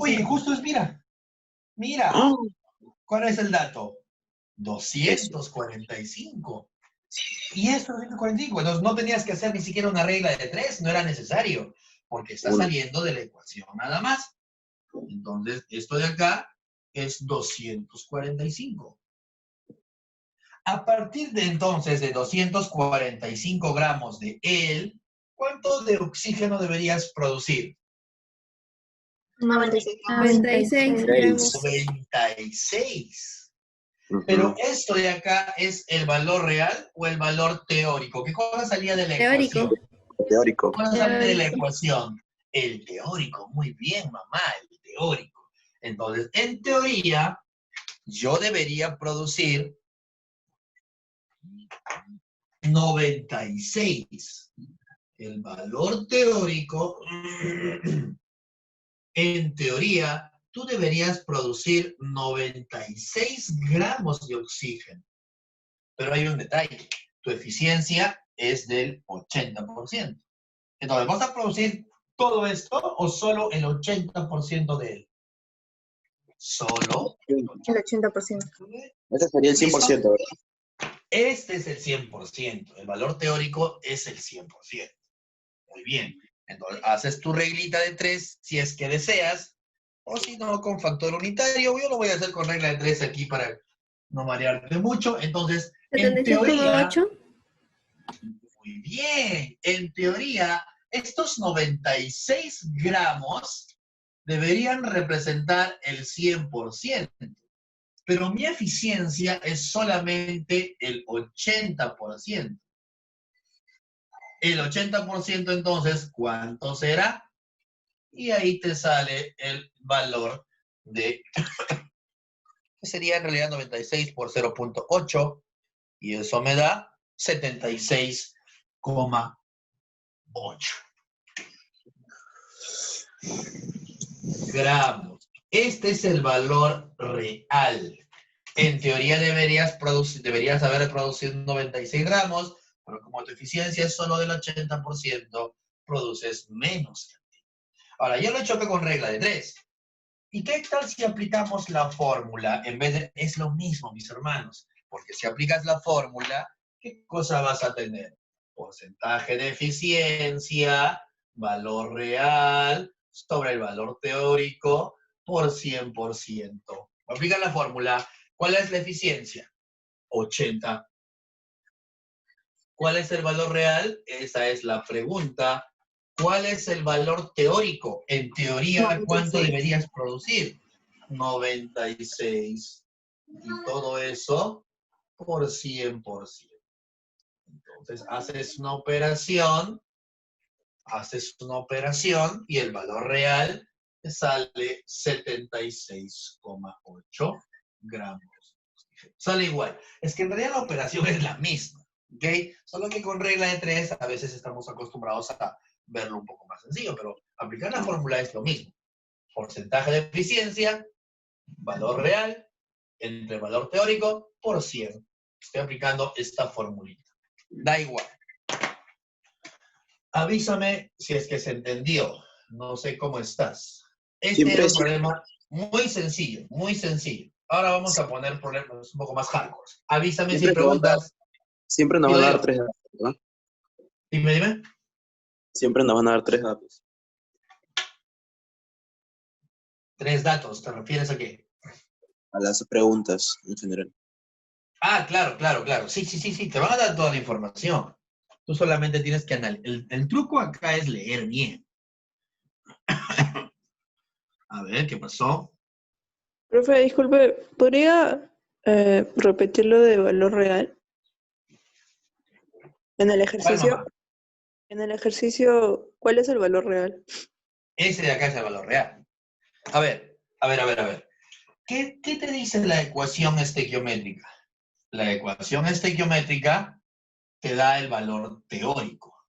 Oye, justo es, mira. Mira. ¿Cuál es el dato? 245. Y esto es 245. Entonces no tenías que hacer ni siquiera una regla de 3, no era necesario, porque está saliendo de la ecuación nada más. Entonces, esto de acá es 245. A partir de entonces, de 245 gramos de él, ¿cuánto de oxígeno deberías producir? 96. 96 gramos. 96. Pero esto de acá es el valor real o el valor teórico. ¿Qué cosa salía de la Teórico. ecuación? Teórico. ¿Qué cosa sale de la ecuación? El teórico. Muy bien, mamá, el teórico. Entonces, en teoría, yo debería producir 96. El valor teórico, en teoría, tú deberías producir 96 gramos de oxígeno. Pero hay un detalle. Tu eficiencia es del 80%. Entonces, ¿vas a producir todo esto o solo el 80% de él? Solo El 80%. Ese sería el 100%, ¿verdad? Este es el 100%. El valor teórico es el 100%. Muy bien. Entonces, haces tu reglita de 3 si es que deseas, o si no, con factor unitario. Yo lo voy a hacer con regla de 3 aquí para no marearte mucho. Entonces, en teoría... 76,8. Muy bien. En teoría, estos 96 gramos deberían representar el 100%. Pero mi eficiencia es solamente el 80%. El 80% entonces, ¿cuánto será? Y ahí te sale el valor de, que sería en realidad 96 por 0.8, y eso me da 76,8 gramos. Este es el valor real. En teoría deberías haber producido 96 gramos, pero como tu eficiencia es solo del 80%, produces menos cantidad. Ahora, yo lo he hecho con regla de 3. ¿Y qué tal si aplicamos la fórmula? En vez de, es lo mismo, mis hermanos, porque si aplicas la fórmula, ¿qué cosa vas a tener? Porcentaje de eficiencia, valor real, sobre el valor teórico, por 100%. Aplica la fórmula. ¿Cuál es la eficiencia? 80. ¿Cuál es el valor real? Esa es la pregunta. ¿Cuál es el valor teórico? En teoría, ¿cuánto deberías producir? 96. Y todo eso por 100%. Entonces, haces una operación y el valor real te sale 76,8 gramos. Sale igual. Es que en realidad la operación es la misma, ¿ok? Solo que con regla de 3 a veces estamos acostumbrados a verlo un poco más sencillo, pero aplicar la fórmula es lo mismo. Porcentaje de eficiencia, valor real, entre valor teórico, por 100. Estoy aplicando esta formulita. Da igual. Avísame si es que se entendió. No sé cómo estás. Este Siempre era un es- problema muy sencillo, muy sencillo. Ahora vamos a poner problemas un poco más hardcore. Avísame si Siempre nos van a dar, preguntas. siempre nos Digo, van a dar digo. 3 datos, ¿verdad? Dime. Siempre nos van a dar 3 datos. 3 datos, ¿te refieres a qué? A las preguntas en general. Ah, claro. Sí, te van a dar toda la información. Tú solamente tienes que analizar. El truco acá es leer bien. A ver, ¿qué pasó? Profe, disculpe, ¿podría repetir lo de valor real? En el ¿Cuál, ejercicio, mamá? ¿cuál es el valor real? Ese de acá es el valor real. A ver. ¿Qué te dice la ecuación estequiométrica? La ecuación estequiométrica te da el valor teórico.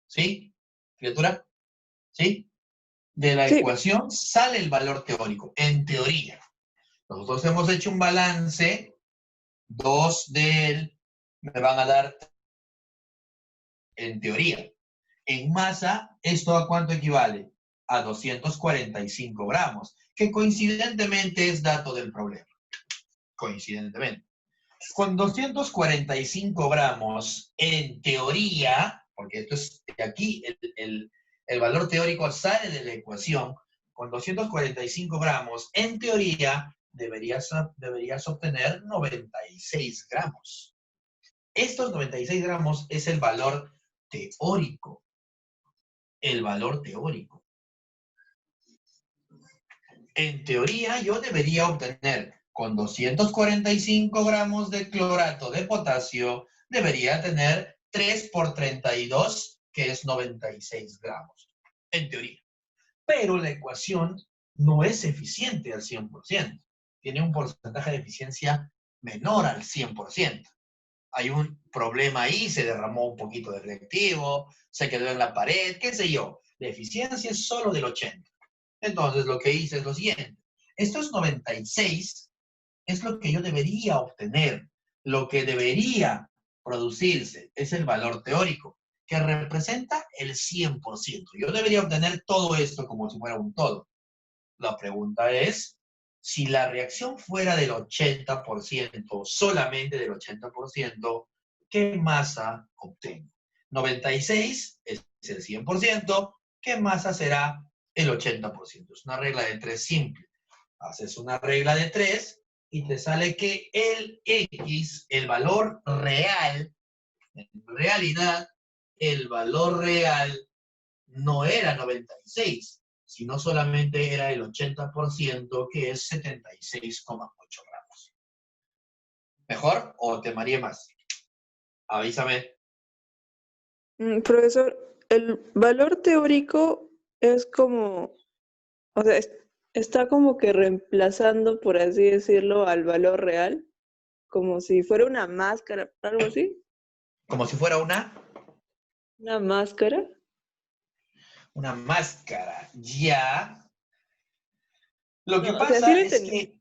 ¿Sí? ¿Criatura? ¿Sí? De la Sí, ecuación sale el valor teórico, en teoría. Nosotros hemos hecho un balance, 2 de él me van a dar en teoría. En masa, ¿esto a cuánto equivale? A 245 gramos, que coincidentemente es dato del problema. Coincidentemente. Con 245 gramos, en teoría, porque esto es de aquí, el valor teórico sale de la ecuación, con 245 gramos, en teoría, deberías obtener 96 gramos. Estos 96 gramos es el valor teórico. El valor teórico. En teoría, yo debería obtener con 245 gramos de clorato de potasio, debería tener 3 por 32, que es 96 gramos. En teoría. Pero la ecuación no es eficiente al 100%. Tiene un porcentaje de eficiencia menor al 100%. Hay un problema ahí, se derramó un poquito de reactivo, se quedó en la pared, qué sé yo. La eficiencia es solo del 80. Entonces lo que hice es lo siguiente. Estos 96 es lo que yo debería obtener. Lo que debería producirse es el valor teórico, que representa el 100%. Yo debería obtener todo esto como si fuera un todo. La pregunta es, si la reacción fuera del 80%, solamente del 80%, ¿qué masa obtengo? 96 es el 100%, ¿qué masa será el 80%? Es una regla de 3 simple. Haces una regla de 3 y te sale que el X, el valor real, en realidad, el valor real no era 96, sino solamente era el 80%, que es 76,8 gramos. ¿Mejor o te mareé más? Avísame. profesor, el valor teórico es como, o sea, está como que reemplazando, por así decirlo, al valor real, como si fuera una máscara, algo así. Como si fuera una Máscara. máscara. Ya. Lo que No, o sea, sí pasa lo es entendí.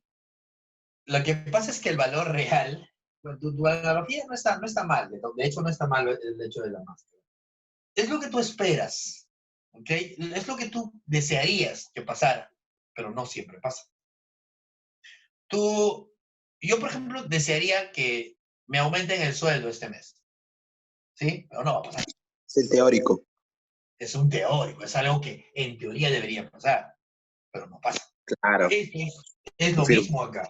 que el valor real, bueno, tu analogía no está mal, de hecho no está mal el hecho de la máscara. Es lo que tú esperas, ¿ok? Es lo que tú desearías que pasara, pero no siempre pasa. Yo por ejemplo, desearía que me aumenten el sueldo este mes, ¿sí? Pero no va a pasar. Es el teórico. Es un teórico, es algo que en teoría debería pasar, pero no pasa. Claro. Es lo Confirmo. mismo acá.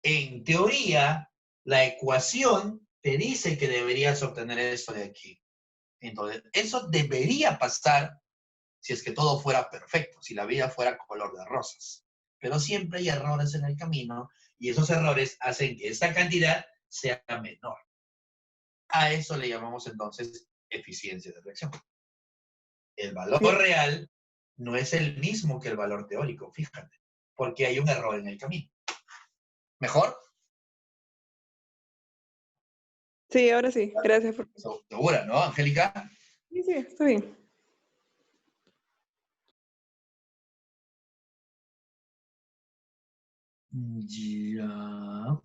En teoría, la ecuación te dice que deberías obtener esto de aquí. Entonces, eso debería pasar si es que todo fuera perfecto, si la vida fuera color de rosas. Pero siempre hay errores en el camino y esos errores hacen que esta cantidad sea menor. A eso le llamamos entonces eficiencia de reacción. El valor real no es el mismo que el valor teórico, fíjate, porque hay un error en el camino. ¿Mejor? Sí, ahora sí. Gracias. Segura, ¿no, Angélica? Sí, sí, está bien. Ya.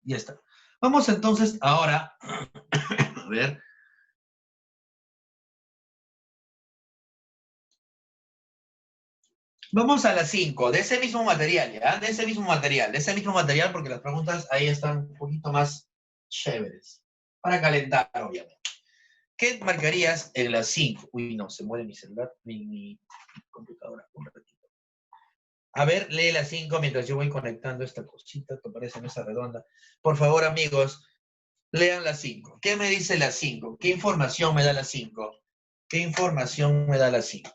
Ya está. Vamos entonces ahora, a ver. Vamos a las 5, de ese mismo material, ¿ya? De ese mismo material, porque las preguntas ahí están un poquito más chéveres. Para calentar, obviamente. ¿Qué marcarías en las 5? Uy, no, se muere mi celular, mi computadora. Un ratito. A ver, lee las 5 mientras yo voy conectando esta cosita que parece mesa redonda. Por favor, amigos, lean las 5. ¿Qué me dice las 5? ¿Qué información me da las 5? ¿Qué información me da las 5?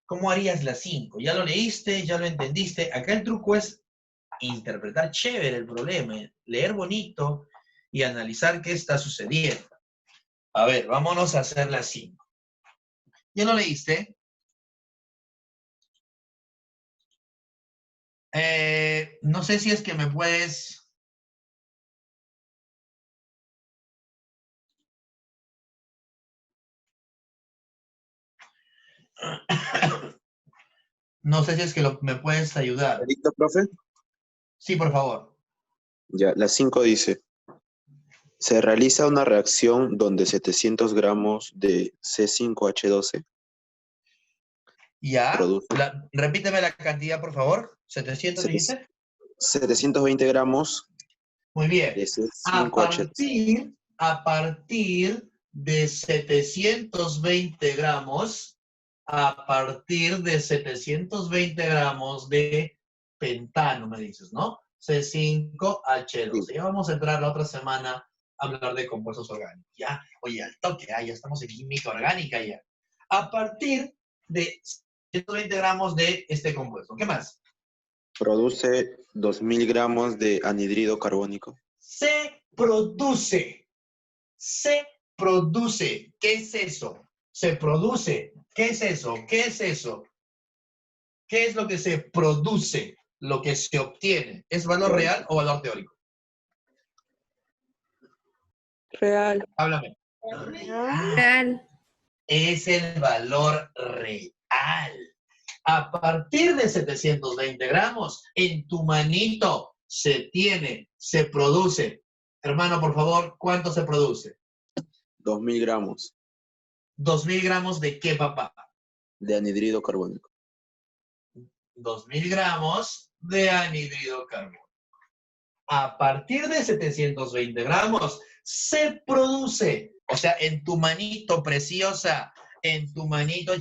¿Cómo harías las 5? ¿Ya lo leíste? ¿Ya lo entendiste? Acá el truco es interpretar chévere el problema, leer bonito y analizar qué está sucediendo. A ver, vámonos a hacer las 5. ¿Ya lo leíste? No sé si es que me puedes... No sé si es que me puedes ayudar. ¿Listo, profe? Sí, por favor. Ya, la 5 dice, se realiza una reacción donde 700 gramos de C5H12 Ya. produce Repíteme la cantidad, por favor. ¿700 sete- dijiste? 720 gramos Muy bien. de A C5H12. partir de 720 gramos, a partir de 720 gramos de pentano, me dices, ¿no? C5H12. Sí. Ya vamos a entrar la otra semana a hablar de compuestos orgánicos. Ya, oye, al toque, ya estamos en química orgánica ya. A partir de 120 gramos de este compuesto. ¿Qué más? Produce 2000 gramos de anhidrido carbónico. Se produce. ¿Qué es eso? Se produce. ¿Qué es eso? ¿Qué es eso? ¿Qué es lo que se produce? Lo que se obtiene. ¿Es valor real o valor teórico? Real. Háblame. Real. Es el valor real. A partir de 720 gramos, en tu manito se produce. Hermano, por favor, ¿cuánto se produce? 2000 gramos 2000 gramos de qué, papá? de anhidrido carbónico. 2000 gramos de anhidrido carbónico. A partir de 720 gramos se produce, o sea, en tu manito preciosa, en tu manito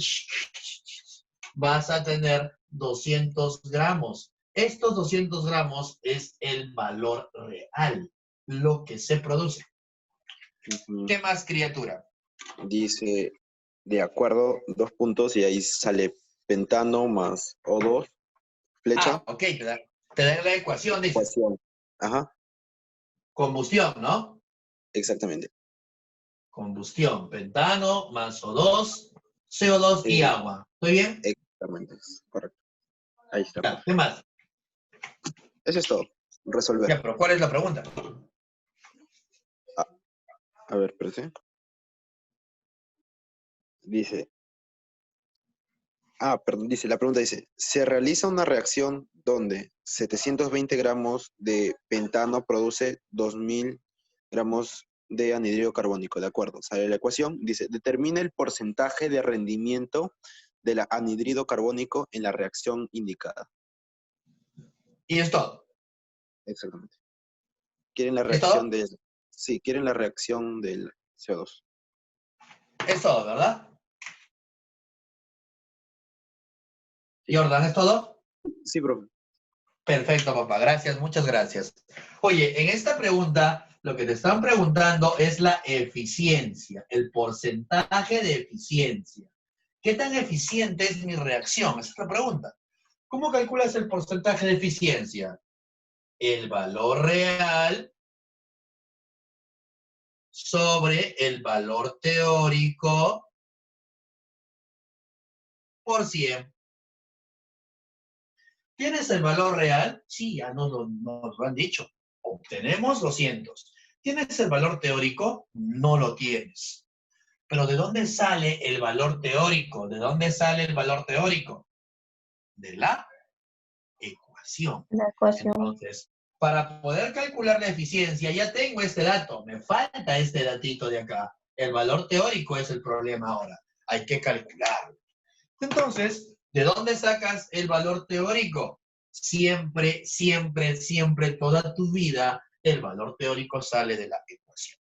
vas a tener 200 gramos. Estos 200 gramos es el valor real, lo que se produce. Ujú. ¿Qué más, criatura? Dice, de acuerdo, 2 puntos y ahí sale pentano más O2, flecha, Ah, ok, te da la ecuación, dice. ecuación. Ajá, Combustión, ¿no? exactamente. Combustión, pentano más O2, CO2 y agua. ¿Estoy bien? Exactamente, correcto. Ahí está. Ya, ¿qué más? Eso es todo. Resolver. Ya, pero ¿cuál es la pregunta? A ver, espérate. Dice, perdón, dice, la pregunta dice, se realiza una reacción donde 720 gramos de pentano produce 2000 gramos de anhidrido carbónico, ¿de acuerdo? Sale la ecuación, dice, determina el porcentaje de rendimiento del anhidrido carbónico en la reacción indicada. Y es todo. Exactamente. Quieren la ¿Es reacción todo? sí, quieren la reacción del CO2. Es todo, ¿verdad? Jordan, ¿es todo? Sí, profe. Perfecto, papá. Gracias, muchas gracias. Oye, en esta pregunta, lo que te están preguntando es la eficiencia, el porcentaje de eficiencia. ¿Qué tan eficiente es mi reacción? Esa es la pregunta. ¿Cómo calculas el porcentaje de eficiencia? El valor real sobre el valor teórico por 100. ¿Tienes el valor real? Sí, ya nos lo han dicho. Obtenemos 200. ¿Tienes el valor teórico? No lo tienes. Pero ¿de dónde sale el valor teórico? ¿De dónde sale el valor teórico? De la ecuación. La ecuación. Entonces, para poder calcular la eficiencia, ya tengo este dato. Me falta este datito de acá. El valor teórico es el problema ahora. Hay que calcularlo. Entonces, ¿de dónde sacas el valor teórico? Siempre, siempre, siempre, toda tu vida, el valor teórico sale de la ecuación.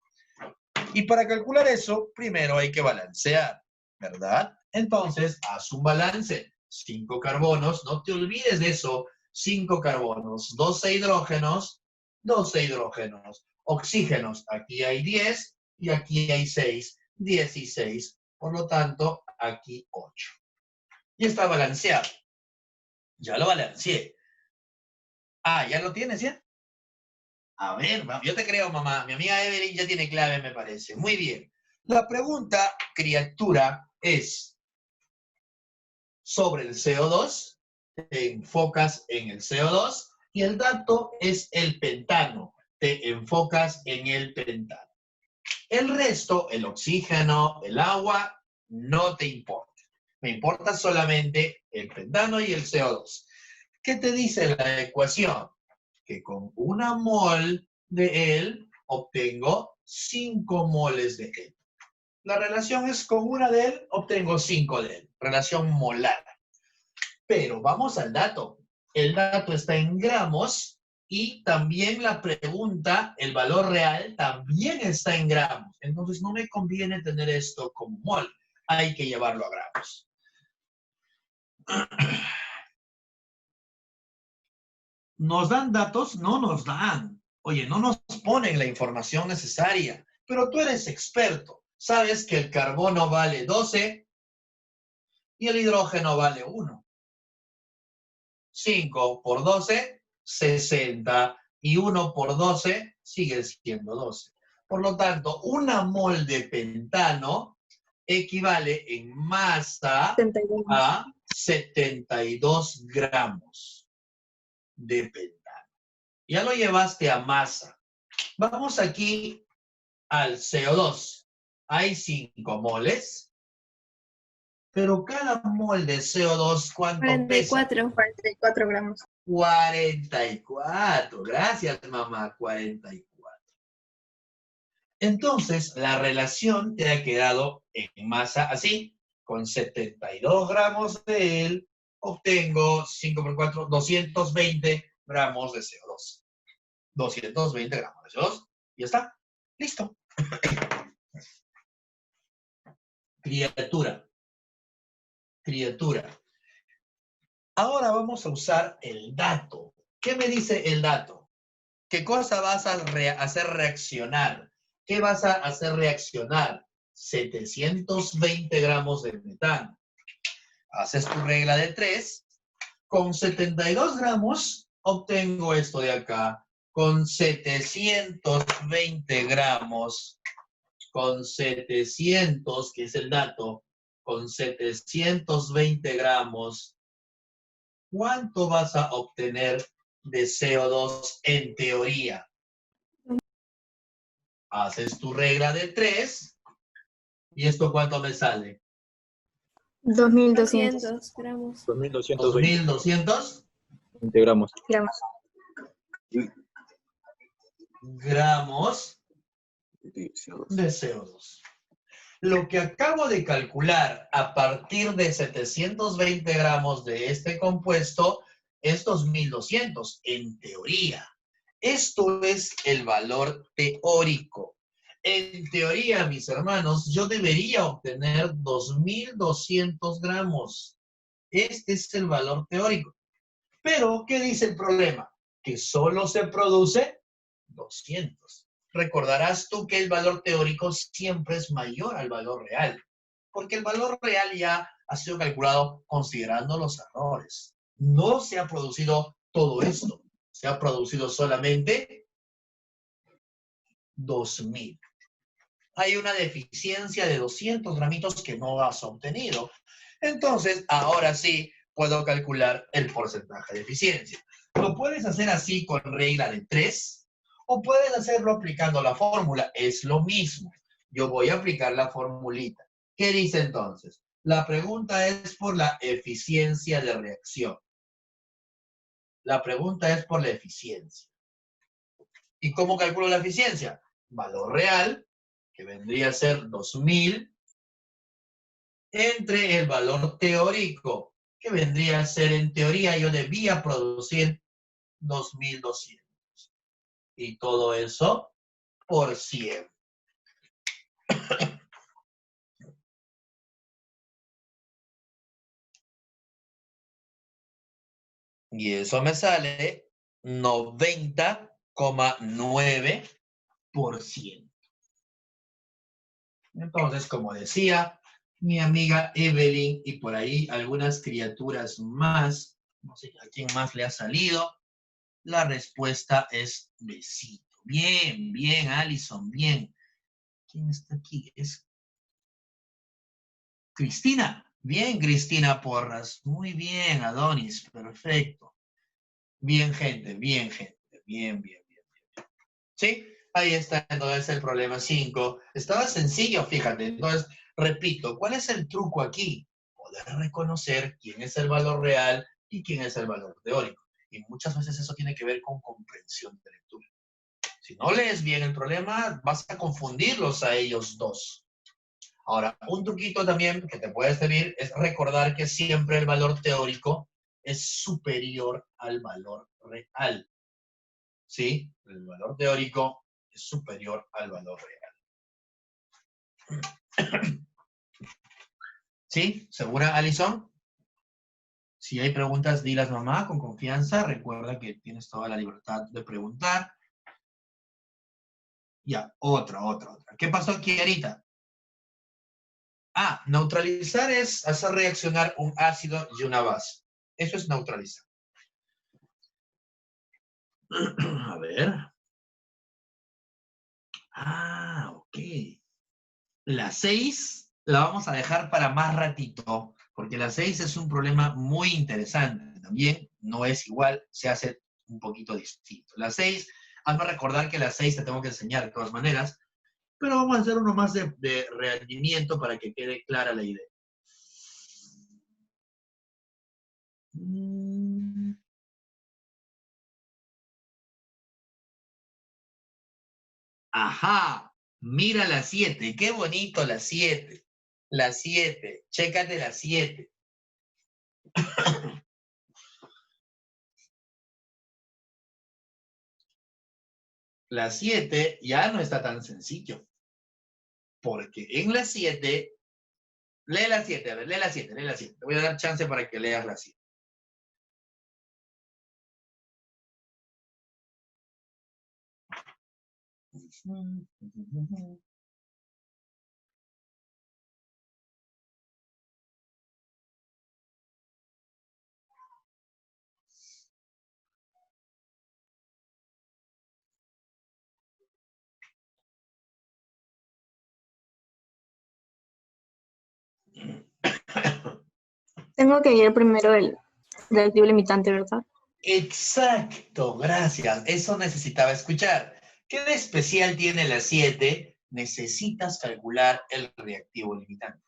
Y para calcular eso, primero hay que balancear, ¿verdad? Entonces, haz un balance. 5 carbonos, no te olvides de eso. 5 carbonos, 12 hidrógenos, 12 hidrógenos. Oxígenos, aquí hay 10 y aquí hay 6, 16. Por lo tanto, aquí 8. Y está balanceado. Ya lo balanceé. Ah, ¿ya lo tienes ya? A ver, yo te creo, mamá. Mi amiga Evelyn ya tiene clave, me parece. Muy bien. La pregunta, criatura, es sobre el CO2. Te enfocas en el CO2 y el dato es el pentano. Te enfocas en el pentano. El resto, el oxígeno, el agua, no te importa. Me importa solamente el pentano y el CO2. ¿Qué te dice la ecuación? Que con 1 mol de él obtengo 5 moles de él. La relación es con 1 de él obtengo 5 de él. Relación molar. Pero vamos al dato. El dato está en gramos y también la pregunta, el valor real, también está en gramos. Entonces no me conviene tener esto como mol. Hay que llevarlo a gramos. ¿Nos dan datos? No nos dan. Oye, no nos ponen la información necesaria. Pero tú eres experto. Sabes que el carbono vale 12 y el hidrógeno vale 1. 5 por 12, 60. Y 1 por 12 sigue siendo 12. Por lo tanto, 1 mol de pentano equivale en masa 72. a 72 gramos de pentano. Ya lo llevaste a masa. Vamos aquí al CO2. Hay 5 moles. Pero cada mol de CO2, ¿cuánto pesa? 44 gramos. 44. Gracias, mamá. 44. Entonces, la relación te ha quedado en masa así. Con 72 gramos de él, obtengo 5 por 4, 220 gramos de CO2. 220 gramos de CO2. Y ya está. Listo. Criatura. Ahora vamos a usar el dato. ¿Qué me dice el dato? ¿Qué cosa vas a hacer reaccionar? ¿Qué vas a hacer reaccionar? 720 gramos de metano. Haces tu regla de 3. Con 72 gramos obtengo esto de acá. Con 720 gramos, con 700, que es el dato, con 720 gramos, ¿cuánto vas a obtener de CO2 en teoría? Haces tu regla de 3. ¿Y esto cuánto me sale? 2200 200 gramos. 2220 2200 gramos. gramos. gramos de CO2. Lo que acabo de calcular a partir de 720 gramos de este compuesto es 2200 en teoría. Esto es el valor teórico. En teoría, mis hermanos, yo debería obtener 2200 gramos. Este es el valor teórico. Pero, ¿qué dice el problema? Que solo se produce 200. Recordarás tú que el valor teórico siempre es mayor al valor real, porque el valor real ya ha sido calculado considerando los errores. No se ha producido todo esto, se ha producido solamente 2000. Hay una deficiencia de 200 gramitos que no has obtenido. Entonces, ahora sí puedo calcular el porcentaje de eficiencia. Lo puedes hacer así con regla de 3. O puedes hacerlo aplicando la fórmula. Es lo mismo. Yo voy a aplicar la formulita. ¿Qué dice entonces? La pregunta es por la eficiencia de reacción. La pregunta es por la eficiencia. ¿Y cómo calculo la eficiencia? Valor real, que vendría a ser 2000, entre el valor teórico, que vendría a ser, en teoría, yo debía producir 2.200. Y todo eso por 100. Y eso me sale 90,9%. Entonces, como decía mi amiga Evelyn, y por ahí algunas criaturas más, no sé a quién más le ha salido, la respuesta es besito. Bien, bien, Alison, bien. ¿Quién está aquí? Es Cristina. Bien, Cristina Porras. Muy bien, Adonis. Perfecto. Bien, gente, bien, gente. Bien, bien, bien, bien. ¿Sí? Ahí está entonces el problema 5. Estaba sencillo, fíjate. Entonces, repito, ¿cuál es el truco aquí? Poder reconocer quién es el valor real y quién es el valor teórico. Y muchas veces eso tiene que ver con comprensión de lectura. Si no lees bien el problema, vas a confundirlos a ellos dos. Ahora, un truquito también que te puede servir es recordar que siempre el valor teórico es superior al valor real. ¿Sí? El valor teórico es superior al valor real. ¿Sí? ¿Segura, Alison? Si hay preguntas, dilas, mamá, con confianza. Recuerda que tienes toda la libertad de preguntar. Ya, otra. ¿Qué pasó aquí ahorita? Ah, neutralizar es hacer reaccionar un ácido y una base. Eso es neutralizar. A ver. Ah, ok. La 6 la vamos a dejar para más ratito, porque la 6 es un problema muy interesante. También no es igual, se hace un poquito distinto. La 6, hazme recordar que la 6 te tengo que enseñar de todas maneras, pero vamos a hacer uno más de rendimiento para que quede clara la idea. Ajá, mira la 7, qué bonito la 7. La 7, chécate la 7. La 7 ya no está tan sencillo. Porque en la 7, lee la 7, a ver, lee la 7. Te voy a dar chance para que leas la 7. Tengo que ir primero el reactivo limitante, ¿verdad? Exacto, gracias. Eso necesitaba escuchar. ¿Qué de especial tiene la 7? Necesitas calcular el reactivo limitante.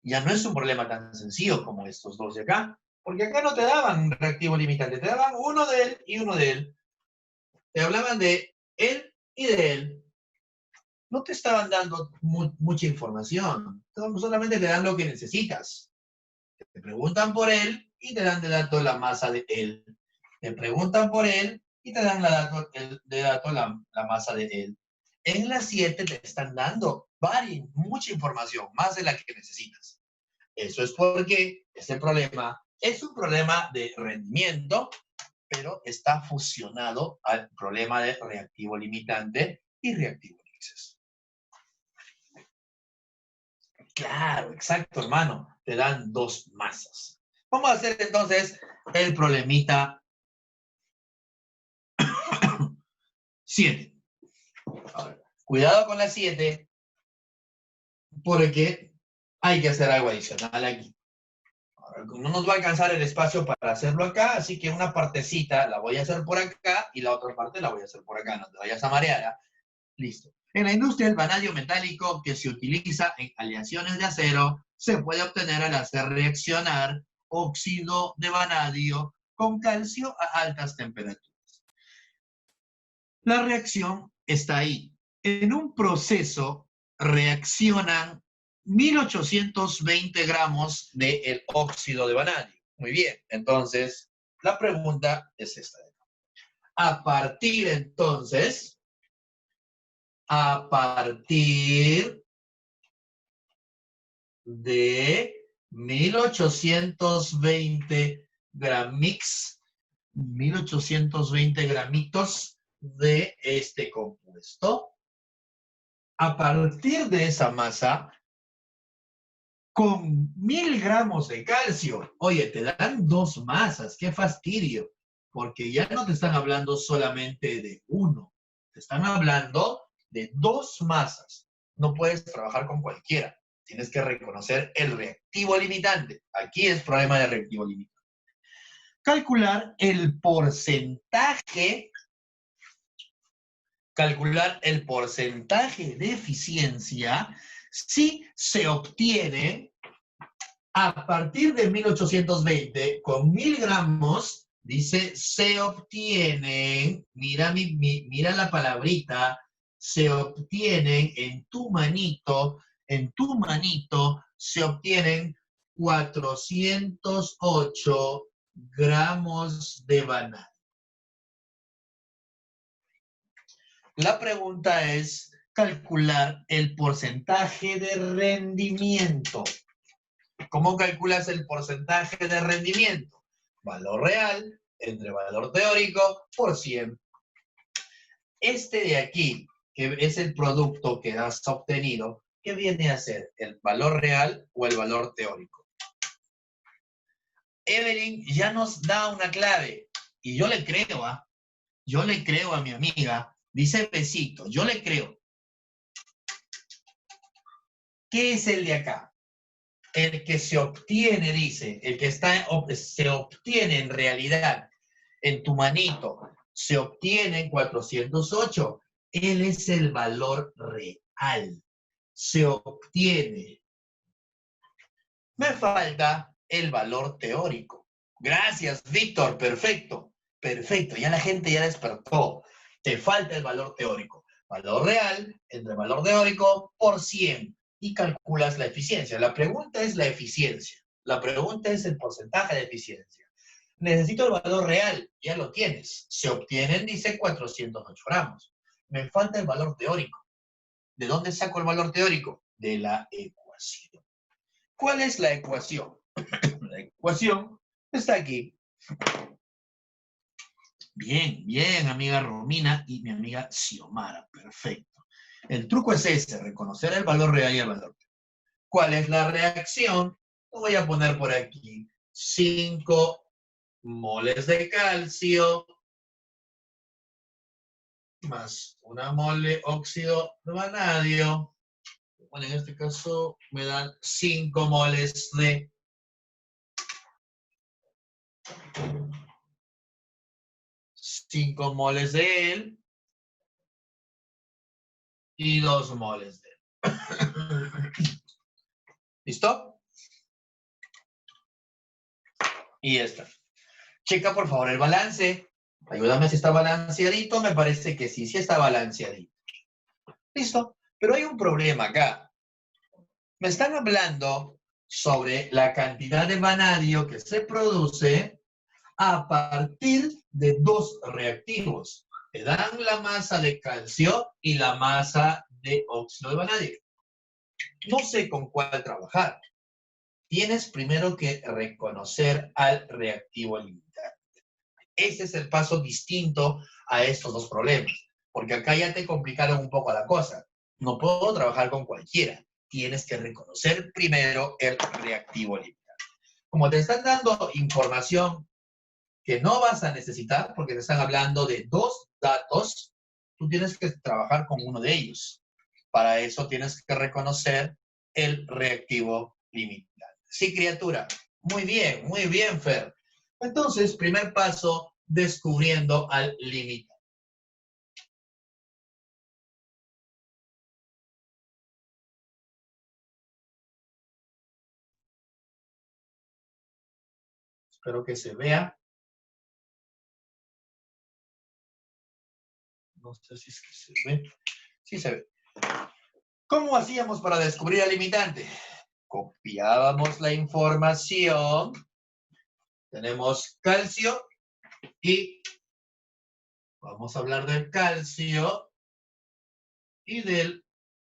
Ya no es un problema tan sencillo como estos dos de acá, porque acá no te daban reactivo limitante, te daban uno de él y uno de él. Te hablaban de él y de él. No te estaban dando mucha información, solamente te dan lo que necesitas. Te preguntan por él y te dan de dato la masa de él. Te preguntan por él y te dan de dato la masa de él. En la 7 te están dando mucha información, más de la que necesitas. Eso es porque este problema es un problema de rendimiento, pero está fusionado al problema de reactivo limitante y reactivo en exceso. Claro, exacto, hermano. Te dan dos masas. Vamos a hacer entonces el problemita 7. Cuidado con la 7, porque hay que hacer algo adicional aquí. Ahora, no nos va a alcanzar el espacio para hacerlo acá, así que una partecita la voy a hacer por acá y la otra parte la voy a hacer por acá. No te vayas a marear, ¿eh? Listo. En la industria, el vanadio metálico que se utiliza en aleaciones de acero se puede obtener al hacer reaccionar óxido de vanadio con calcio a altas temperaturas. La reacción está ahí. En un proceso reaccionan 1820 gramos del óxido de vanadio. Muy bien, entonces la pregunta es esta. A partir entonces, a partir de 1820 gramitos de este compuesto, a partir de esa masa, con 1000 gramos de calcio, oye, te dan 2 masas, qué fastidio, porque ya no te están hablando solamente de uno, te están hablando de 2 masas. No puedes trabajar con cualquiera, tienes que reconocer el reactivo limitante. Aquí es problema de reactivo limitante. Calcular el porcentaje de eficiencia si se obtiene a partir de 1820, con 1000 gramos, dice, se obtienen, mira la palabrita, se obtienen en tu manito, se obtienen 408 gramos de banano. La pregunta es calcular el porcentaje de rendimiento. ¿Cómo calculas el porcentaje de rendimiento? Valor real entre valor teórico por 100. Este de aquí, que es el producto que has obtenido, ¿qué viene a ser? ¿El valor real o el valor teórico? Evelyn ya nos da una clave y yo le creo, yo le creo a mi amiga. Dice Besito, yo le creo. ¿Qué es el de acá? El que se obtiene, dice, el que se obtiene en realidad en tu manito, se obtiene en 408. Él es el valor real. Se obtiene. Me falta el valor teórico. Gracias, Víctor. Perfecto. Perfecto. Ya la gente ya despertó. Te falta el valor teórico. Valor real entre valor teórico por 100. Y calculas la eficiencia. La pregunta es la eficiencia. La pregunta es el porcentaje de eficiencia. Necesito el valor real. Ya lo tienes. Se obtienen, dice, 408 gramos. Me falta el valor teórico. ¿De dónde saco el valor teórico? De la ecuación. ¿Cuál es la ecuación? La ecuación está aquí. Bien, bien, amiga Romina y mi amiga Xiomara. Perfecto. El truco es ese, reconocer el valor real y el valor. ¿Cuál es la reacción? Lo voy a poner por aquí. 5 moles de calcio más 1 mole óxido de vanadio. Bueno, en este caso me dan 5 moles de 5 moles de él y 2 moles de él. ¿Listo? Y esta. Checa por favor el balance. Ayúdame si está balanceadito. Me parece que sí, sí está balanceadito. ¿Listo? Pero hay un problema acá. Me están hablando sobre la cantidad de vanadio que se produce a partir de 2 reactivos. Te dan la masa de calcio y la masa de óxido de vanadio. No sé con cuál trabajar. Tienes primero que reconocer al reactivo limitante. Ese es el paso distinto a estos 2 problemas. Porque acá ya te complicaron un poco la cosa. No puedo trabajar con cualquiera. Tienes que reconocer primero el reactivo limitante. Como te están dando información que no vas a necesitar, porque te están hablando de 2 datos, tú tienes que trabajar con uno de ellos. Para eso tienes que reconocer el reactivo limitante. Sí, criatura. Muy bien, Fer. Entonces, primer paso, descubriendo al limitante. Espero que se vea. No sé si es que se ve. Sí se ve. ¿Cómo hacíamos para descubrir al limitante? Copiábamos la información. Tenemos calcio y vamos a hablar del calcio y del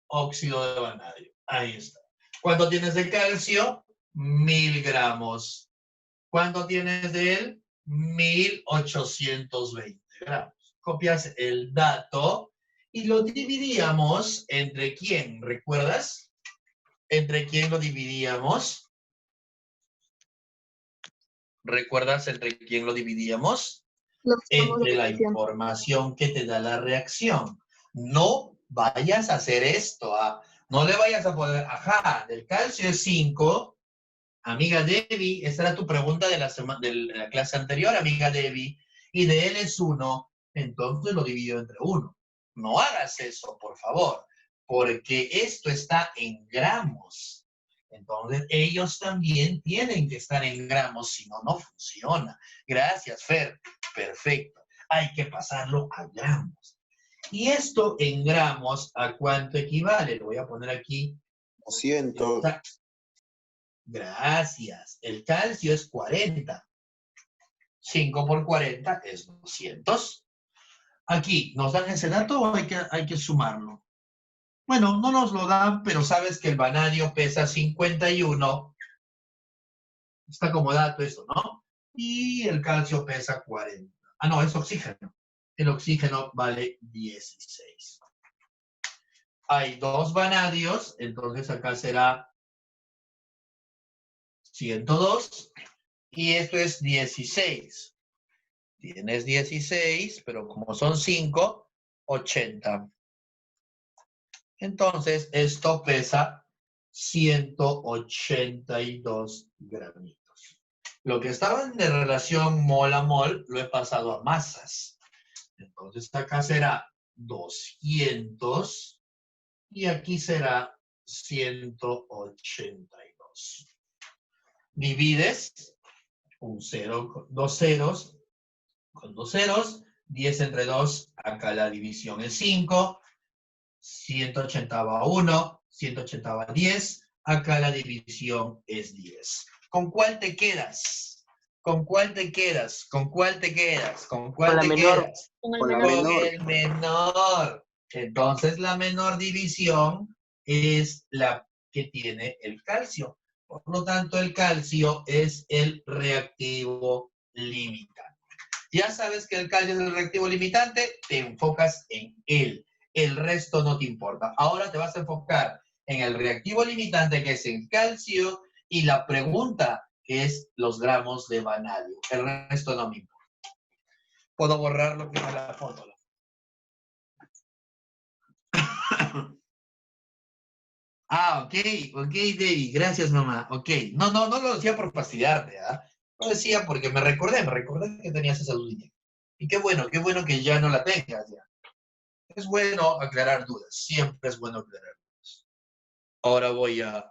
óxido de vanadio. Ahí está. ¿Cuánto tienes de calcio? 1000 gramos. ¿Cuánto tienes de él? 1820 gramos. Copias el dato y lo dividíamos entre quién, ¿recuerdas? ¿Entre quién lo dividíamos? ¿Recuerdas entre quién lo dividíamos? Entre la información que te da la reacción. No vayas a hacer esto. No le vayas a poner, ajá, del calcio es 5. Amiga Debbie, esa era tu pregunta de la clase anterior, amiga Debbie. Y de él es 1, entonces lo divido entre 1. No hagas eso, por favor, porque esto está en gramos. Entonces, ellos también tienen que estar en gramos, si no, no funciona. Gracias, Fer. Perfecto. Hay que pasarlo a gramos. Y esto en gramos, ¿a cuánto equivale? Lo voy a poner aquí. 200. Gracias. El calcio es 40. 5 por 40 es 200. Aquí, ¿nos dan ese dato o hay que sumarlo? Bueno, no nos lo dan, pero sabes que el vanadio pesa 51. Está como dato eso, ¿no? Y el calcio pesa 40. Ah, no, es oxígeno. El oxígeno vale 16. Hay 2 vanadios, entonces acá será 102. Y esto es 16. Tienes 16, pero como son 5, 80. Entonces, esto pesa 182 gramitos. Lo que estaba en relación mol a mol, lo he pasado a masas. Entonces, acá será 200 y aquí será 182. Divides un 0, 2 ceros, con 2 ceros, 10 entre 2, acá la división es 5, 180 va 1, 180 va 10, acá la división es 10. ¿Con cuál te quedas? ¿Con cuál te quedas? ¿Con cuál te quedas? ¿Con cuál te quedas? Con la Con menor. el menor. Entonces la menor división es la que tiene el calcio. Por lo tanto, el calcio es el reactivo limitante. Ya sabes que el calcio es el reactivo limitante, te enfocas en él. El resto no te importa. Ahora te vas a enfocar en el reactivo limitante, que es el calcio, y la pregunta, que es los gramos de vanadio. El resto no me importa. Puedo borrar lo que es la foto. Ok, Debbie, gracias, mamá. Ok, no lo decía por fastidiarte, ¿ah? Lo decía porque me recordé que tenías esa duda. Y qué bueno que ya no la tengas ya. Es bueno aclarar dudas, siempre es bueno aclarar dudas. Ahora voy a...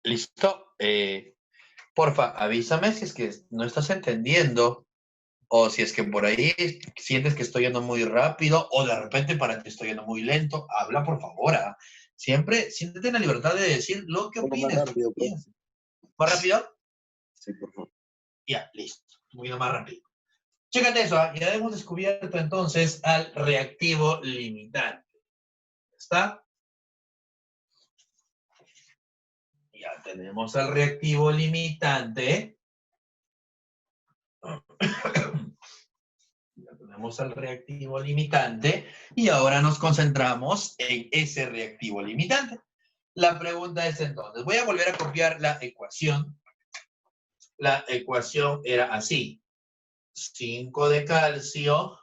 ¿Listo? Porfa, avísame si es que no estás entendiendo o si es que por ahí sientes que estoy yendo muy rápido o de repente para ti estoy yendo muy lento. Habla, por favor. Siempre siéntete en la libertad de decir lo que Un poco más opines. rápido, pues. ¿Más rápido? Sí, por favor. Ya, listo. Un poquito más rápido. Chécate eso, ya hemos descubierto entonces al reactivo limitante. ¿Está? tenemos el reactivo limitante. Ya tenemos el reactivo limitante y ahora nos concentramos en ese reactivo limitante. La pregunta es entonces, voy a volver a copiar la ecuación. La ecuación era así. 5 de calcio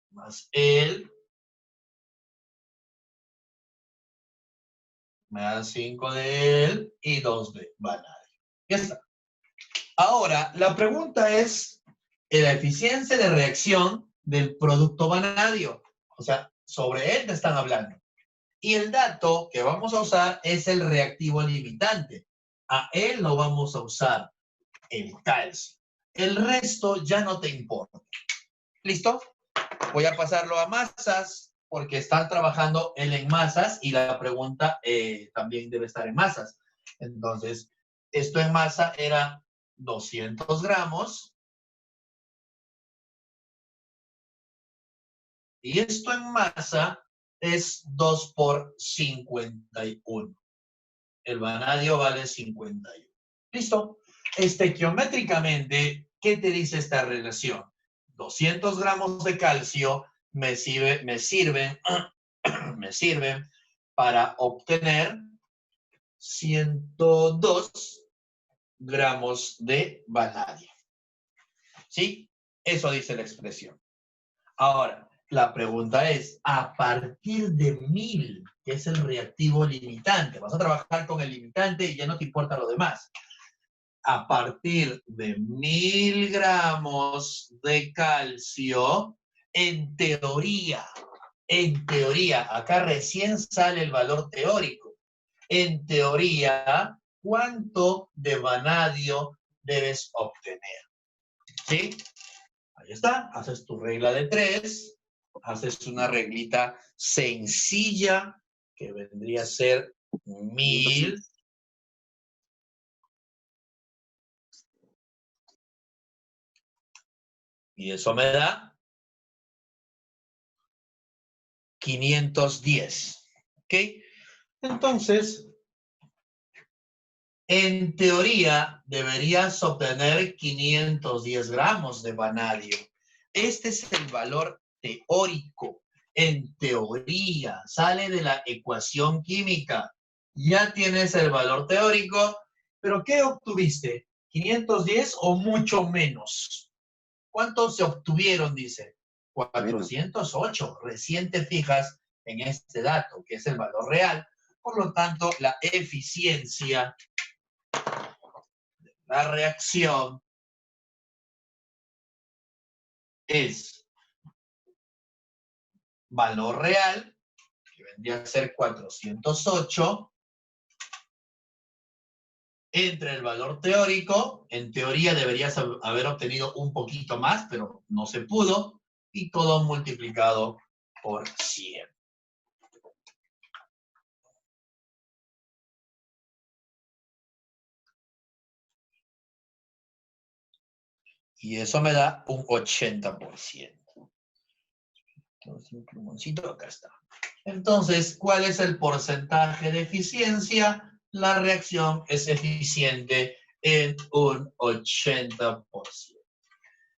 más el me da 5 de él y 2 de vanadio. Ya está. Ahora, la pregunta es la eficiencia de reacción del producto vanadio. O sea, sobre él te están hablando. Y el dato que vamos a usar es el reactivo limitante. A él lo vamos a usar el calcio. El resto ya no te importa. ¿Listo? Voy a pasarlo a masas porque están trabajando él en masas y la pregunta también debe estar en masas. Entonces, esto en masa era 200 gramos. Y esto en masa es 2 por 51. El vanadio vale 51. ¿Listo? Estequiométricamente, ¿qué te dice esta relación? 200 gramos de calcio me sirven para obtener 102 gramos de vanadio. ¿Sí? Eso dice la expresión. Ahora, la pregunta es, a partir de 1000, que es el reactivo limitante, vas a trabajar con el limitante y ya no te importa lo demás. A partir de 1000 gramos de calcio, en teoría, acá recién sale el valor teórico. En teoría, ¿cuánto de vanadio debes obtener? ¿Sí? Ahí está, haces tu regla de 3, haces una reglita sencilla que vendría a ser 1000. Y eso me da 510. ¿Ok? Entonces, en teoría, deberías obtener 510 gramos de vanadio. Este es el valor teórico. En teoría, sale de la ecuación química. Ya tienes el valor teórico, pero ¿qué obtuviste? ¿510 o mucho menos? ¿Cuántos se obtuvieron, dice? 408. Recién te fijas en este dato, que es el valor real. Por lo tanto, la eficiencia la reacción es valor real, que vendría a ser 408, entre el valor teórico. En teoría deberías haber obtenido un poquito más, pero no se pudo, y todo multiplicado por 100. Y eso me da un 80%. Entonces, un plumoncito, acá está. Entonces, ¿cuál es el porcentaje de eficiencia? La reacción es eficiente en un 80%.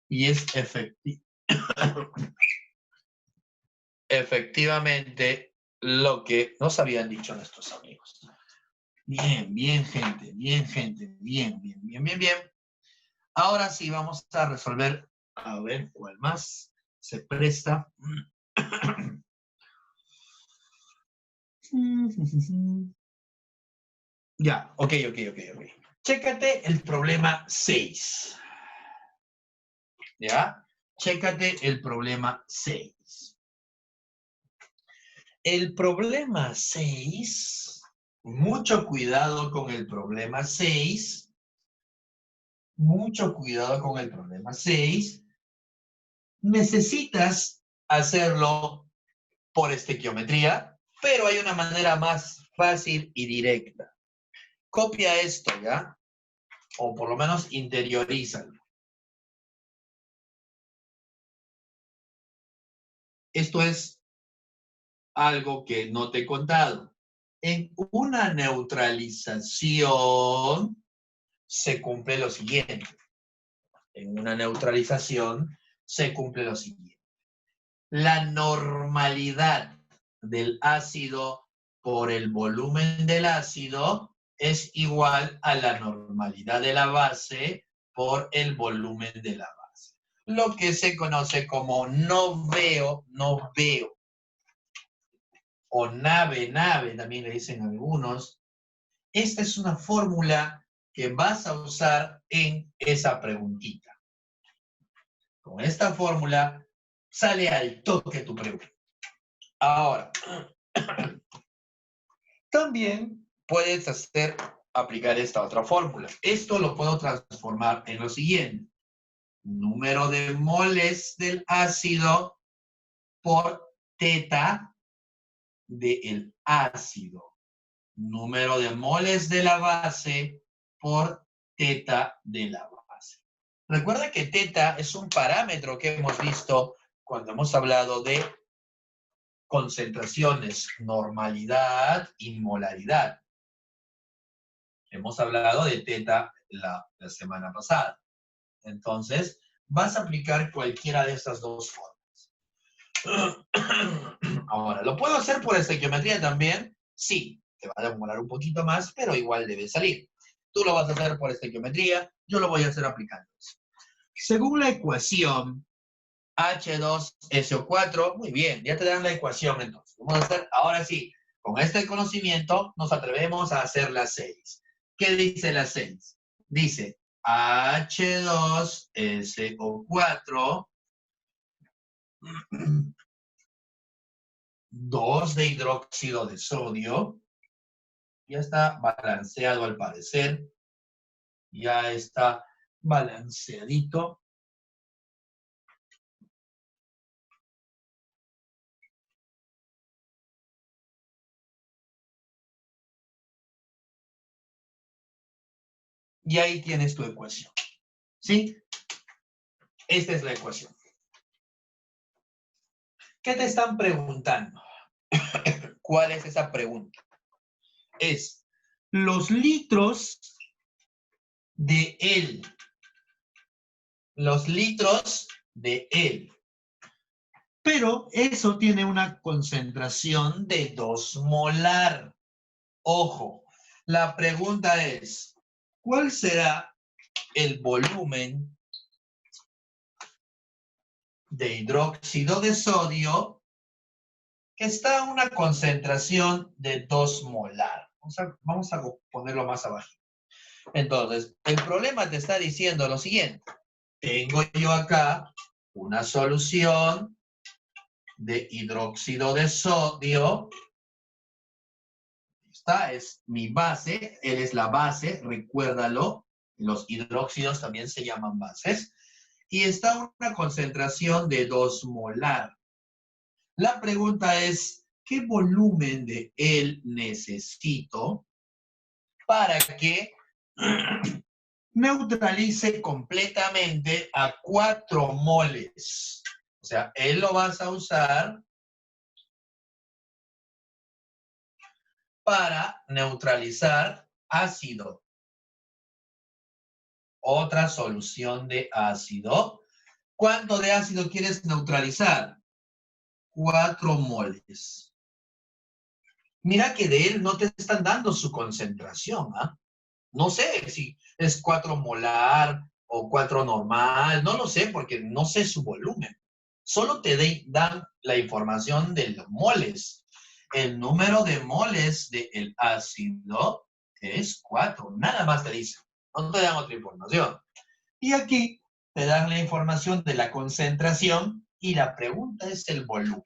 Y es efectivamente lo que nos habían dicho nuestros amigos. Bien, bien, gente, bien, gente, bien, bien, bien, bien, bien. Ahora sí vamos a resolver, a ver cuál más se presta. Ya, ok. Chécate el problema 6. ¿Ya? Chécate el problema 6. El problema 6, mucho cuidado con el problema 6. Mucho cuidado con el problema 6. Necesitas hacerlo por estequiometría, pero hay una manera más fácil y directa. Copia esto, ¿ya? O por lo menos interiorízalo. Esto es algo que no te he contado. En una neutralización se cumple lo siguiente. En una neutralización se cumple lo siguiente. La normalidad del ácido por el volumen del ácido es igual a la normalidad de la base por el volumen de la base. Lo que se conoce como no veo, o nave, también le dicen algunos. Esta es una fórmula que vas a usar en esa preguntita. Con esta fórmula sale al toque tu pregunta. Ahora, también puedes aplicar esta otra fórmula. Esto lo puedo transformar en lo siguiente. Número de moles del ácido por teta del ácido. Número de moles de la base por teta de la base. Recuerda que teta es un parámetro que hemos visto cuando hemos hablado de concentraciones, normalidad y molaridad. Hemos hablado de teta la semana pasada. Entonces, vas a aplicar cualquiera de estas dos formas. Ahora, ¿lo puedo hacer por estequiometría también? Sí, te va a demorar un poquito más, pero igual debe salir. Tú lo vas a hacer por estequiometría, yo lo voy a hacer aplicando eso. Según la ecuación, H2SO4, muy bien, ya te dan la ecuación entonces. Vamos a hacer, ahora sí, con este conocimiento nos atrevemos a hacer la 6. ¿Qué dice la 6? Dice H2SO4, 2 de hidróxido de sodio, ya está balanceado al parecer, ya está balanceadito. Y ahí tienes tu ecuación. ¿Sí? Esta es la ecuación. ¿Qué te están preguntando? ¿Cuál es esa pregunta? Es los litros de él. Los litros de él. Pero eso tiene una concentración de 2 molar. Ojo, la pregunta es, ¿cuál será el volumen de hidróxido de sodio que está a una concentración de 2 molar? Vamos a ponerlo más abajo. Entonces, el problema te está diciendo lo siguiente. Tengo yo acá una solución de hidróxido de sodio. Esta es mi base, él es la base, recuérdalo. Los hidróxidos también se llaman bases. Y está a una concentración de 2 molar. La pregunta es, ¿qué volumen de él necesito para que neutralice completamente a 4 moles? O sea, él lo vas a usar para neutralizar ácido. Otra solución de ácido. ¿Cuánto de ácido quieres neutralizar? 4 moles. Mira que de él no te están dando su concentración, ¿ah? No sé si es 4 molar o 4 normal, no lo sé porque no sé su volumen. Solo te dan la información de los moles. El número de moles del ácido es 4, nada más te dicen. No te dan otra información. Y aquí te dan la información de la concentración y la pregunta es el volumen.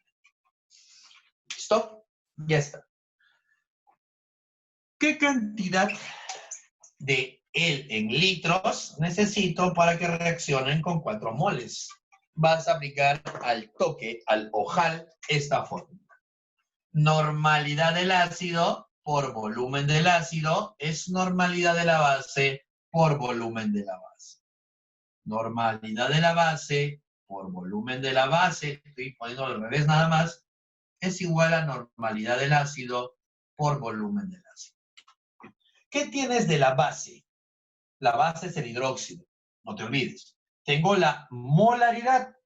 ¿Listo? Ya está. ¿Qué cantidad de él en litros necesito para que reaccionen con 4 moles? Vas a aplicar al toque, al ojal, esta fórmula. Normalidad del ácido por volumen del ácido es normalidad de la base por volumen de la base. Normalidad de la base por volumen de la base, estoy poniendo al revés nada más, es igual a normalidad del ácido por volumen del ácido. ¿Qué tienes de la base? La base es el hidróxido, no te olvides. Tengo la molaridad,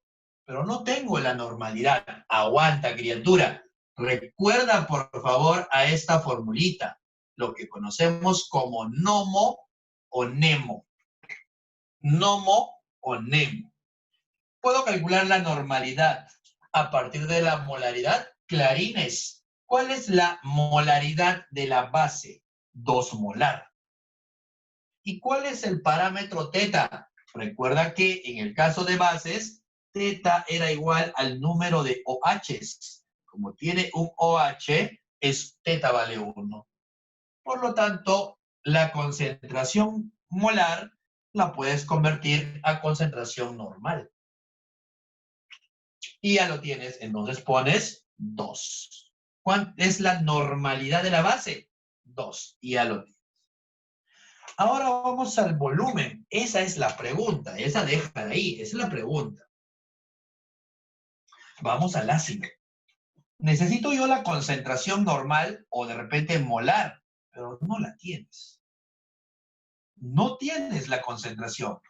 pero no tengo la normalidad. Aguanta, criatura. Recuerda, por favor, a esta formulita, lo que conocemos como nomo o nemo. Nomo o nemo. Puedo calcular la normalidad a partir de la molaridad. Clarines, ¿cuál es la molaridad de la base? 2 molar. ¿Y cuál es el parámetro teta? Recuerda que en el caso de bases, teta era igual al número de OHs. Como tiene un OH, teta vale 1. Por lo tanto, la concentración molar la puedes convertir a concentración normal. Y ya lo tienes, entonces pones 2. ¿Cuánto es la normalidad de la base? 2, y ya lo tienes. Ahora vamos al volumen. Esa es la pregunta, esa deja de ahí, esa es la pregunta. Vamos al ácido. Necesito yo la concentración normal o de repente molar, pero no la tienes. No tienes la concentración.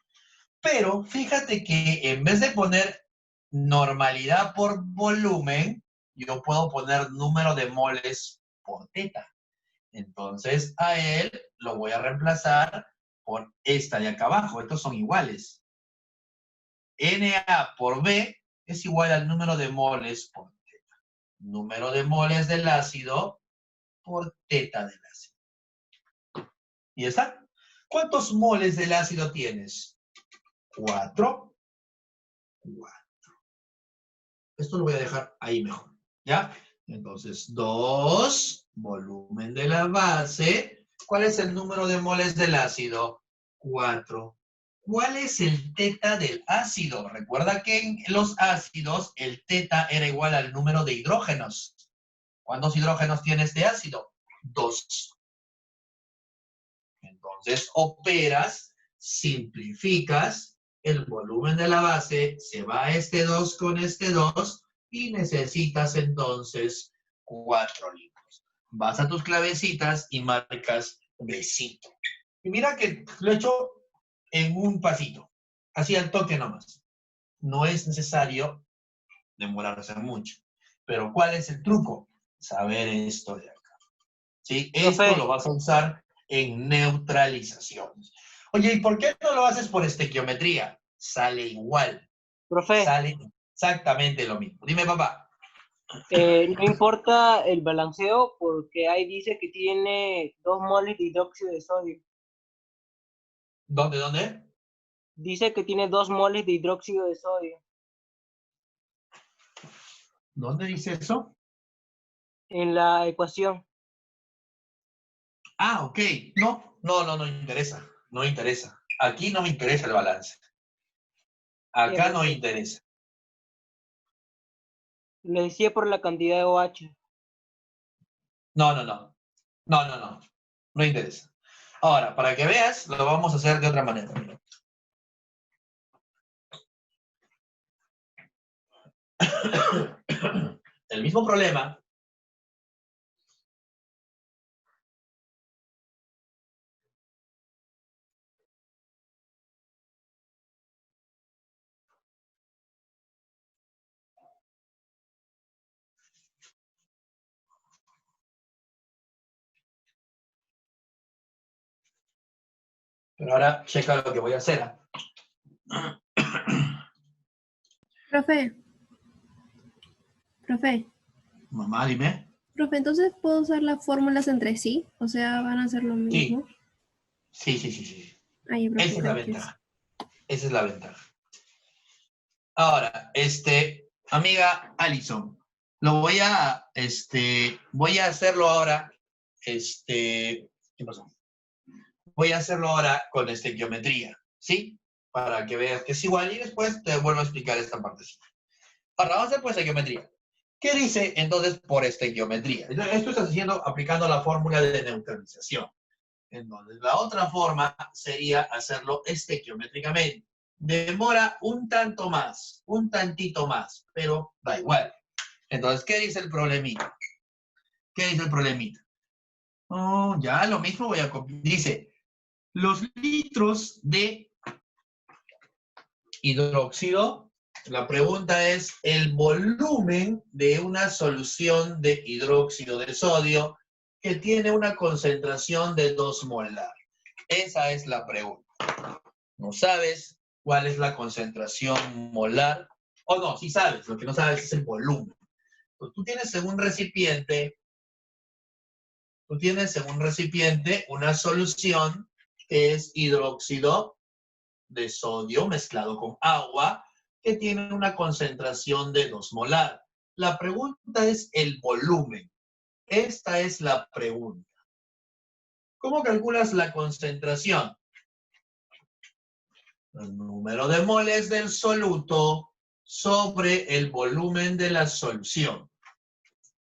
Pero fíjate que en vez de poner normalidad por volumen, yo puedo poner número de moles por teta. Entonces a él lo voy a reemplazar por esta de acá abajo. Estos son iguales. Na por B es igual al número de moles por teta. Número de moles del ácido por teta del ácido. ¿Y está? ¿Cuántos moles del ácido tienes? 4. 4. Esto lo voy a dejar ahí mejor, ¿ya? Entonces, 2, volumen de la base. ¿Cuál es el número de moles del ácido? 4. ¿Cuál es el teta del ácido? Recuerda que en los ácidos el teta era igual al número de hidrógenos. ¿Cuántos hidrógenos tiene este ácido? 2. Entonces, operas, simplificas, el volumen de la base se va a este 2 con este 2 y necesitas entonces 4 litros. Vas a tus clavecitas y marcas besito. Y mira que lo he hecho en un pasito, así al toque nomás. No es necesario demorarse mucho. Pero ¿cuál es el truco? Saber esto de acá. ¿Sí? Esto lo vas a usar en neutralizaciones. Oye, ¿y por qué no lo haces por estequiometría? Sale igual. Profe. Sale exactamente lo mismo. Dime, papá. No importa el balanceo porque ahí dice que tiene 2 moles de hidróxido de sodio. ¿Dónde? Dice que tiene 2 moles de hidróxido de sodio. ¿Dónde dice eso? En la ecuación. Ah, ok. No interesa. No interesa. Aquí no me interesa el balance. Acá no interesa. Le decía por la cantidad de OH. No. No interesa. Ahora, para que veas, lo vamos a hacer de otra manera. Mira. El mismo problema. Pero ahora checa lo que voy a hacer. Profe. Mamá, dime. Profe, entonces puedo usar las fórmulas entre sí, o sea, van a ser lo mismo. Sí. Ay, profe, Esa es la ventaja. Esa es la ventaja. Ahora, amiga Alison, voy a hacerlo ahora, ¿qué pasó? Voy a hacerlo ahora con estequiometría, ¿sí? Para que veas que es igual y después te vuelvo a explicar esta partecita. Ahora, vamos a hacer por estequiometría. ¿Qué dice entonces por estequiometría? Esto estás haciendo aplicando la fórmula de neutralización. Entonces, la otra forma sería hacerlo estequiométricamente. Demora un tanto más, un tantito más, pero da igual. Entonces, ¿qué dice el problemita? ¿Qué dice el problemita? Oh, ya lo mismo voy a copiar. Dice, los litros de hidróxido, la pregunta es el volumen de una solución de hidróxido de sodio que tiene una concentración de 2 molar. Esa es la pregunta. ¿No sabes cuál es la concentración molar? O no, sí sabes, lo que no sabes es el volumen. Pues tú tienes en un recipiente una solución que es hidróxido de sodio mezclado con agua que tiene una concentración de 2 molar. La pregunta es el volumen. Esta es la pregunta. ¿Cómo calculas la concentración? El número de moles del soluto sobre el volumen de la solución.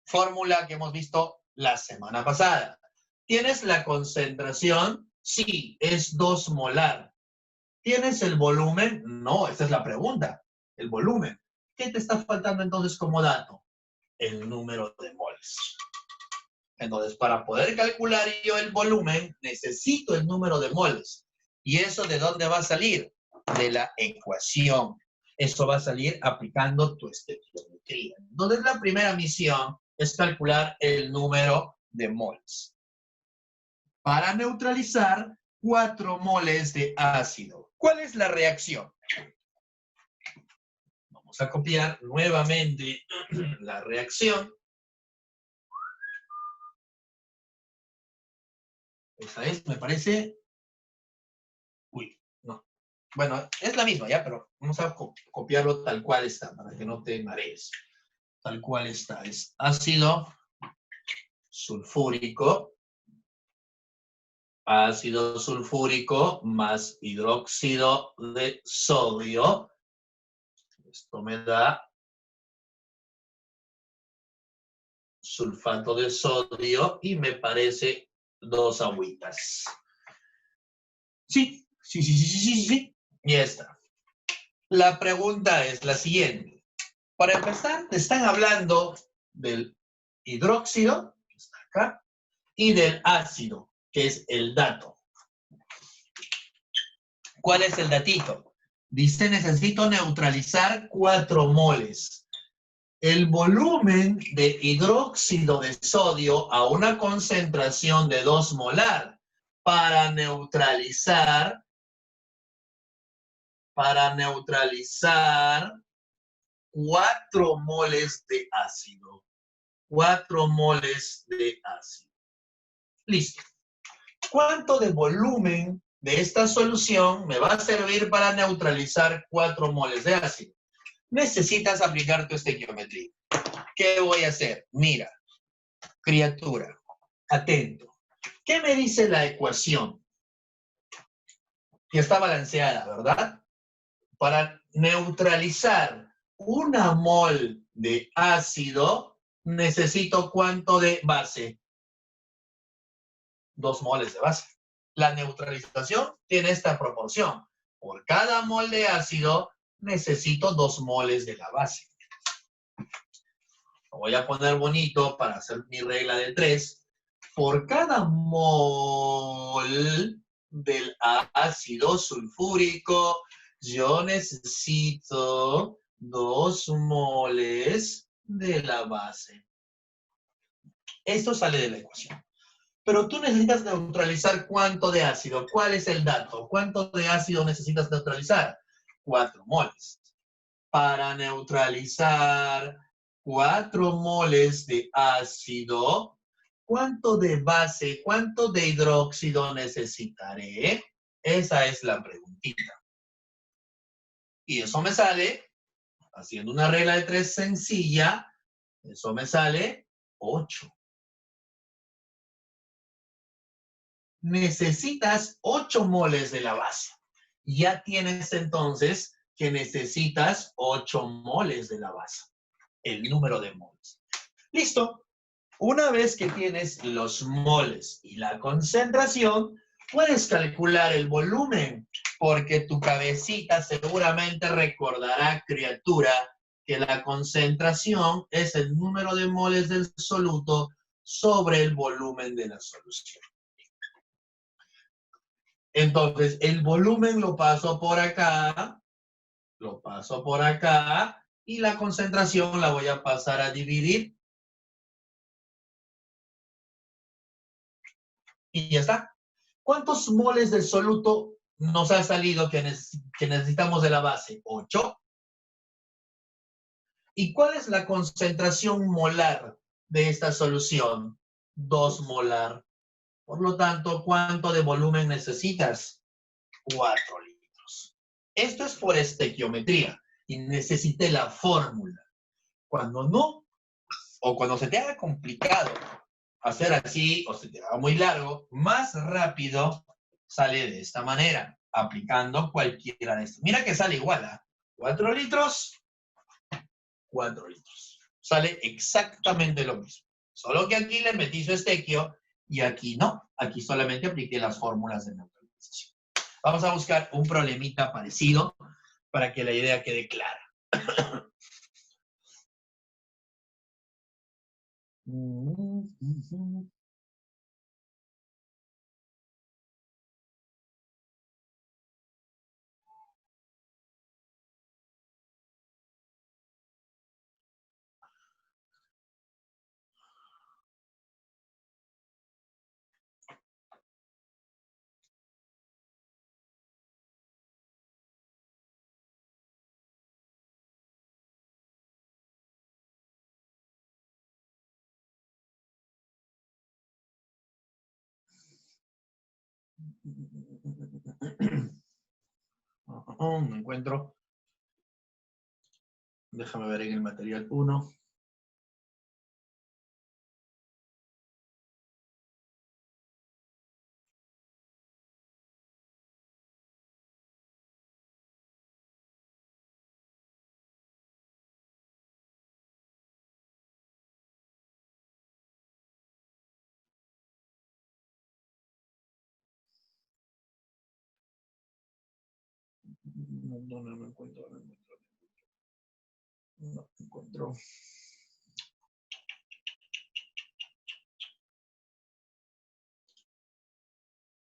Fórmula que hemos visto la semana pasada. ¿Tienes la concentración? Sí, es 2 molar. ¿Tienes el volumen? No, esta es la pregunta. El volumen. ¿Qué te está faltando entonces como dato? El número de moles. Entonces, para poder calcular yo el volumen, necesito el número de moles. ¿Y eso de dónde va a salir? De la ecuación. Eso va a salir aplicando tu estequiometría. Entonces, la primera misión es calcular el número de moles. Para neutralizar 4 moles de ácido. ¿Cuál es la reacción? Vamos a copiar nuevamente la reacción. Esa es, me parece. Uy, no. Bueno, es la misma ya, pero vamos a copiarlo tal cual está, para que no te marees. Tal cual está. Es ácido sulfúrico. Ácido sulfúrico más hidróxido de sodio. Esto me da sulfato de sodio y me parece 2 agüitas. Sí. Ya está. La pregunta es la siguiente. Para empezar, te están hablando del hidróxido, que está acá, y del ácido, que es el dato. ¿Cuál es el datito? Dice, necesito neutralizar 4 moles. El volumen de hidróxido de sodio a una concentración de 2 molar para neutralizar 4 moles de ácido. 4 moles de ácido. Listo. ¿Cuánto de volumen de esta solución me va a servir para neutralizar 4 moles de ácido? Necesitas aplicar tu estequiometría. ¿Qué voy a hacer? Mira, criatura, atento. ¿Qué me dice la ecuación? Que está balanceada, ¿verdad? Para neutralizar 1 mol de ácido, necesito ¿cuánto de base? 2 moles de base. La neutralización tiene esta proporción. Por cada mol de ácido, necesito 2 moles de la base. Lo voy a poner bonito para hacer mi regla de 3. Por cada mol del ácido sulfúrico, yo necesito 2 moles de la base. Esto sale de la ecuación. Pero tú necesitas neutralizar ¿cuánto de ácido? ¿Cuál es el dato? ¿Cuánto de ácido necesitas neutralizar? 4 moles. Para neutralizar 4 moles de ácido, ¿cuánto de base, cuánto de hidróxido necesitaré? Esa es la preguntita. Y eso me sale, haciendo una regla de 3 sencilla, eso me sale 8. Necesitas 8 moles de la base. Ya tienes entonces que necesitas 8 moles de la base. El número de moles. Listo. Una vez que tienes los moles y la concentración, puedes calcular el volumen, porque tu cabecita seguramente recordará, criatura, que la concentración es el número de moles del soluto sobre el volumen de la solución. Entonces, el volumen lo paso por acá, y la concentración la voy a pasar a dividir. Y ya está. ¿Cuántos moles del soluto nos ha salido que necesitamos de la base? 8. ¿Y cuál es la concentración molar de esta solución? 2 molar. Por lo tanto, ¿cuánto de volumen necesitas? 4 litros. Esto es por estequiometría y necesité la fórmula. Cuando no, o cuando se te haga complicado hacer así, o se te haga muy largo, más rápido sale de esta manera, aplicando cualquiera de estos. Mira que sale igual a 4 litros, 4 litros. Sale exactamente lo mismo. Solo que aquí le metí su estequio y aquí no. Aquí solamente apliqué las fórmulas de neutralización. Vamos a buscar un problemita parecido para que la idea quede clara. No encuentro. Déjame ver en el material 1. No me encuentro. No encuentro.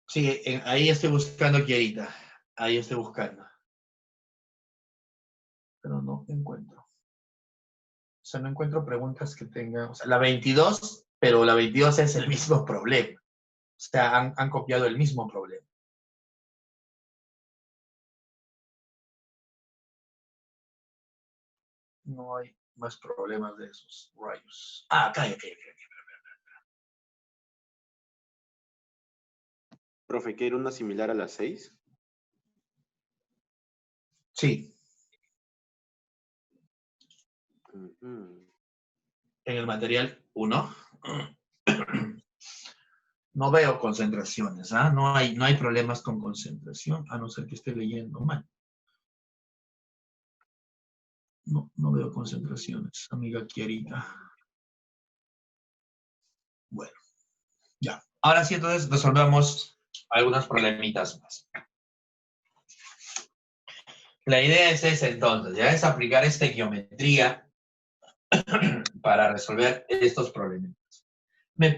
Sí, ahí estoy buscando, Kierita. Ahí estoy buscando. Pero no encuentro. O sea, no encuentro preguntas que tengan. O sea, la 22, pero la 22 es el mismo problema. O sea, han copiado el mismo problema. No hay más problemas de esos rayos. Ah, acá. Profe, ¿quiere una similar a las 6? Sí. En el material 1. No veo concentraciones, ¿ah? No hay problemas con concentración, a no ser que esté leyendo mal. No veo concentraciones, amiga Kierita. Bueno, ya. Ahora sí, entonces resolvamos algunos problemitas más. La idea es esa, entonces, ya es aplicar estequiometría para resolver estos problemas. Me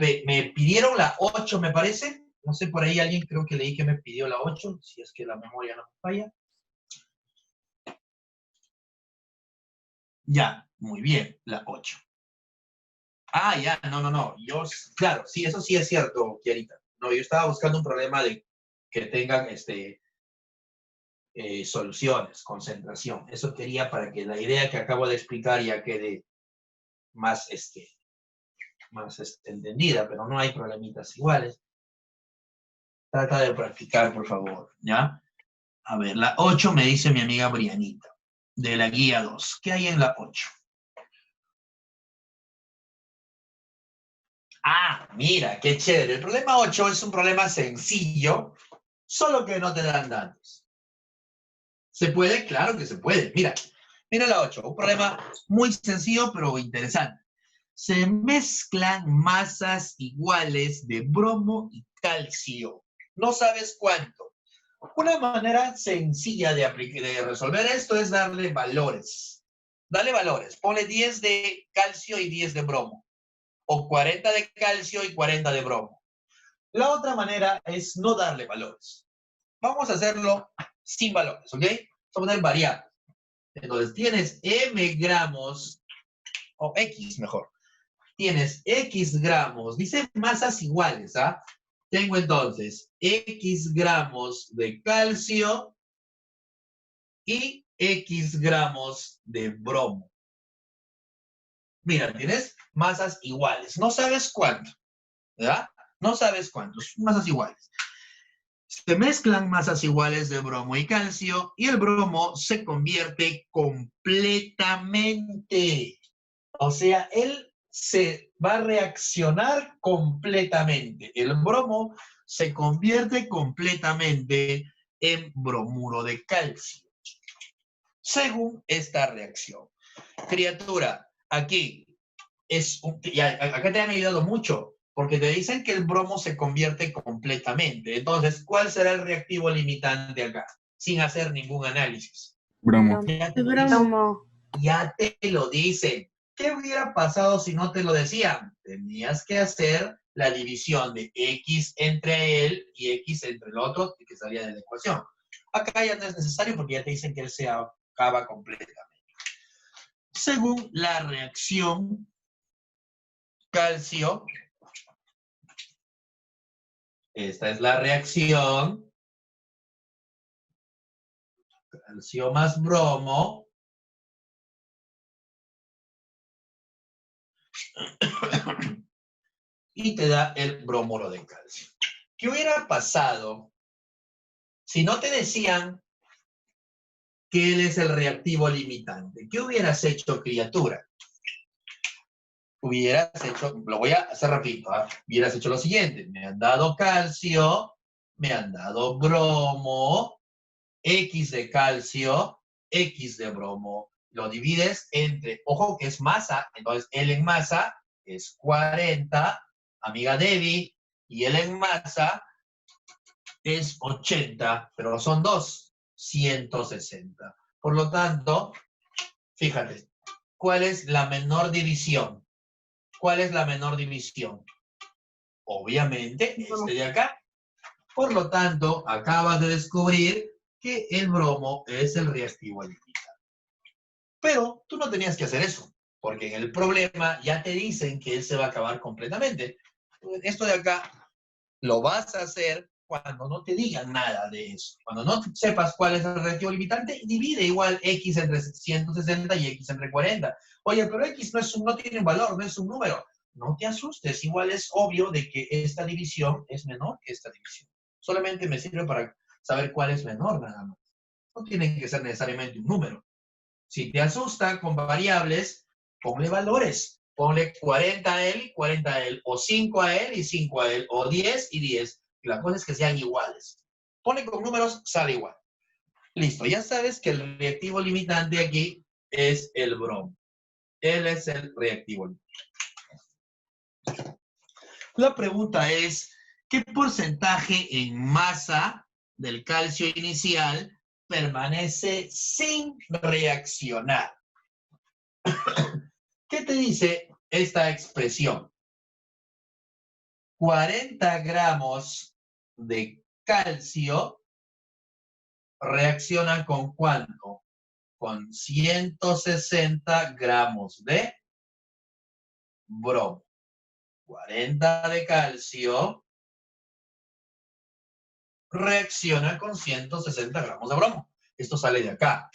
pidieron la 8, me parece. No sé, por ahí alguien creo que leí que me pidió la 8, si es que la memoria no me falla. Ya, muy bien, la 8. Ah, ya, no. Claro, sí, eso sí es cierto, Kierita. No, yo estaba buscando un problema de que tengan soluciones, concentración. Eso quería para que la idea que acabo de explicar ya quede más, más entendida, pero no hay problemitas iguales. Trata de practicar, por favor, ¿ya? A ver, la 8 me dice mi amiga Brianita, de la guía 2. ¿Qué hay en la 8? Ah, mira, qué chévere. El problema 8 es un problema sencillo, solo que no te dan datos. ¿Se puede? Claro que se puede. Mira la 8, un problema muy sencillo, pero interesante. Se mezclan masas iguales de bromo y calcio. No sabes cuánto. Una manera sencilla de resolver esto es darle valores. Dale valores. Ponle 10 de calcio y 10 de bromo. O 40 de calcio y 40 de bromo. La otra manera es no darle valores. Vamos a hacerlo sin valores, ¿ok? Vamos a poner variable. Entonces, tienes M gramos, o X mejor. Tienes X gramos, dice masas iguales, ¿ah? Tengo entonces X gramos de calcio y X gramos de bromo. Mira, tienes masas iguales. No sabes cuánto, ¿verdad? No sabes cuántos, masas iguales. Se mezclan masas iguales de bromo y calcio y el bromo se convierte completamente. O sea, él se va a reaccionar completamente. El bromo se convierte completamente en bromuro de calcio. Según esta reacción. Criatura, aquí acá te han ayudado mucho, porque te dicen que el bromo se convierte completamente. Entonces, ¿cuál será el reactivo limitante acá? Sin hacer ningún análisis. Bromo. Ya te lo dicen. Ya te lo dicen. ¿Qué hubiera pasado si no te lo decían? Tenías que hacer la división de X entre él y X entre el otro, que salía de la ecuación. Acá ya no es necesario porque ya te dicen que él se acaba completamente. Según la reacción calcio, esta es la reacción, calcio más bromo, y te da el bromuro de calcio. ¿Qué hubiera pasado si no te decían que él es el reactivo limitante? ¿Qué hubieras hecho, criatura? Hubieras hecho, lo voy a hacer rapidito, ¿eh? Hubieras hecho lo siguiente. Me han dado calcio, me han dado bromo, X de calcio, X de bromo. Lo divides entre, ojo que es masa, entonces L en masa es 40, amiga Debbie, y L en masa es 80, pero son dos, 160. Por lo tanto, fíjate, ¿cuál es la menor división? ¿Cuál es la menor división? Obviamente, este de acá. Por lo tanto, acabas de descubrir que el bromo es el reactivo limitante. Pero tú no tenías que hacer eso, porque en el problema ya te dicen que él se va a acabar completamente. Esto de acá lo vas a hacer cuando no te digan nada de eso. Cuando no sepas cuál es el reactivo limitante, divide igual X entre 160 y X entre 40. Oye, pero X no tiene un valor, no es un número. No te asustes, igual es obvio de que esta división es menor que esta división. Solamente me sirve para saber cuál es menor nada más. No tiene que ser necesariamente un número. Si te asusta con variables, ponle valores. Ponle 40 a él y 40 a él, o 5 a él y 5 a él, o 10 y 10. Y la cosa es que sean iguales. Ponle con números, sale igual. Listo, ya sabes que el reactivo limitante aquí es el bromo. Él es el reactivo limitante. La pregunta es, ¿qué porcentaje en masa del calcio inicial permanece sin reaccionar? ¿Qué te dice esta expresión? 40 gramos de calcio reaccionan con ¿cuánto? Con 160 gramos de bromo. 40 de calcio reacciona con 160 gramos de bromo. Esto sale de acá.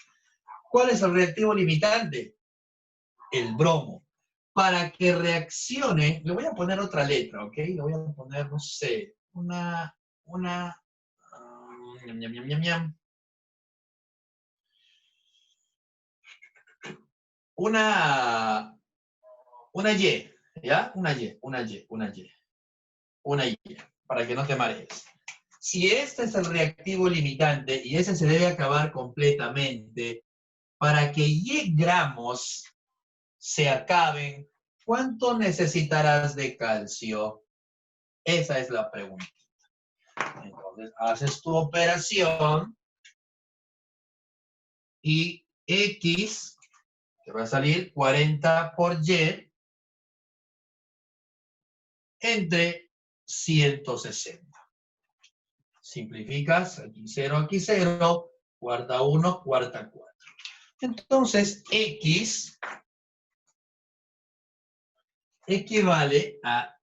¿Cuál es el reactivo limitante? El bromo. Para que reaccione, le voy a poner otra letra, ¿ok? Le voy a poner, no sé, una Y, ¿ya? Una Y, para que no te marees. Si este es el reactivo limitante y ese se debe acabar completamente, para que Y gramos se acaben, ¿cuánto necesitarás de calcio? Esa es la pregunta. Entonces, haces tu operación y X Te va a salir 40 por Y entre 160. Simplificas, aquí 0, cuarta 1, cuarta 4. Entonces, X equivale a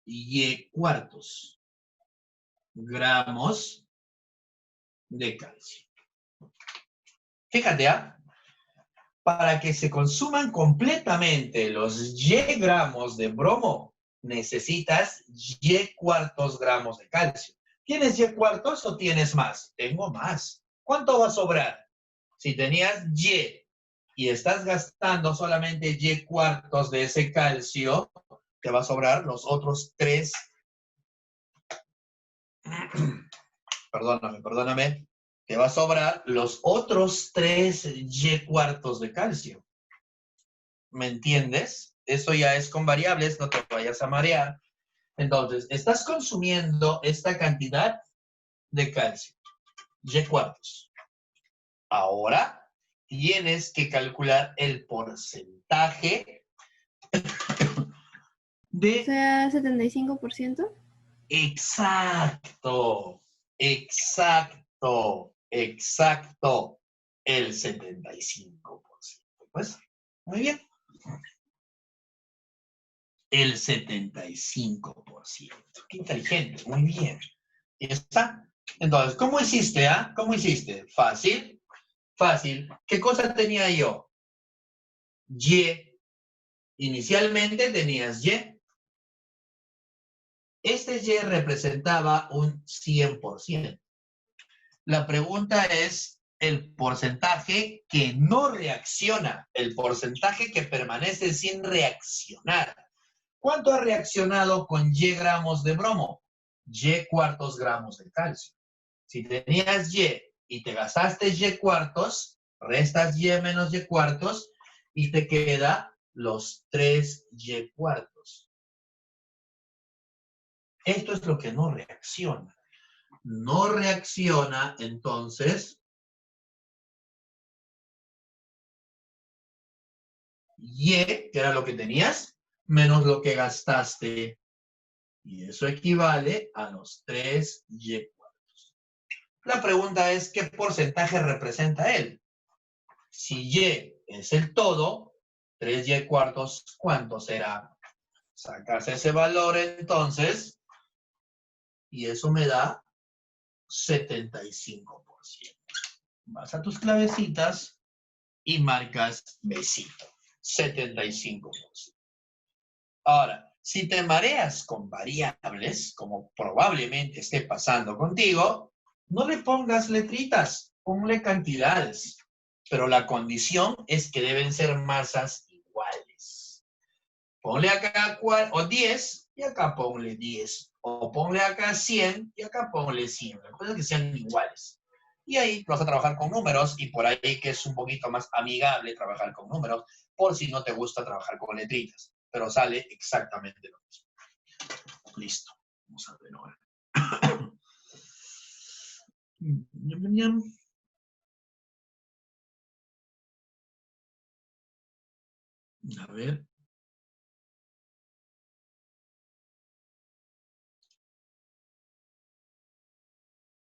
Y cuartos gramos de calcio. Fíjate, ¿ah? Para que se consuman completamente los Y gramos de bromo, necesitas Y cuartos gramos de calcio. ¿Tienes Y cuartos o tienes más? Tengo más. ¿Cuánto va a sobrar? Si tenías y estás gastando solamente Y cuartos de ese calcio, te va a sobrar los otros 3. Perdóname. Te va a sobrar los otros 3 Y cuartos de calcio. ¿Me entiendes? Eso ya es con variables, no te vayas a marear. Entonces, estás consumiendo esta cantidad de calcio, Y cuartos. Ahora, tienes que calcular el porcentaje de... O sea, 75%. Exacto. El 75%. Pues, muy bien. El 75%. Qué inteligente, muy bien. Y está. Entonces, ¿cómo hiciste, ah? ¿Cómo hiciste? Fácil. Fácil. ¿Qué cosa tenía yo? Y. Inicialmente tenías Y. Este Y representaba un 100%. La pregunta es el porcentaje que no reacciona, el porcentaje que permanece sin reaccionar. ¿Cuánto ha reaccionado con Y gramos de bromo? Y cuartos gramos de calcio. Si tenías y te gastaste Y cuartos, restas Y menos Y cuartos y te queda los 3 Y cuartos. Esto es lo que no reacciona. No reacciona, entonces, Y, que era lo que tenías, menos lo que gastaste. Y eso equivale a los 3 Y cuartos. La pregunta es, ¿qué porcentaje representa él? Si Y es el todo, 3 Y cuartos, ¿cuánto será? Sacas ese valor entonces, y eso me da 75%. Vas a tus clavecitas y marcas besito. 75%. Ahora, si te mareas con variables, como probablemente esté pasando contigo, no le pongas letritas, ponle cantidades. Pero la condición es que deben ser masas iguales. Ponle acá 10 y acá ponle 10. O ponle acá 100 y acá ponle 100. La cosa es que sean iguales. Y ahí vas a trabajar con números y por ahí que es un poquito más amigable trabajar con números, por si no te gusta trabajar con letritas. Pero sale exactamente lo mismo. Listo. Vamos a ver ahora. A ver.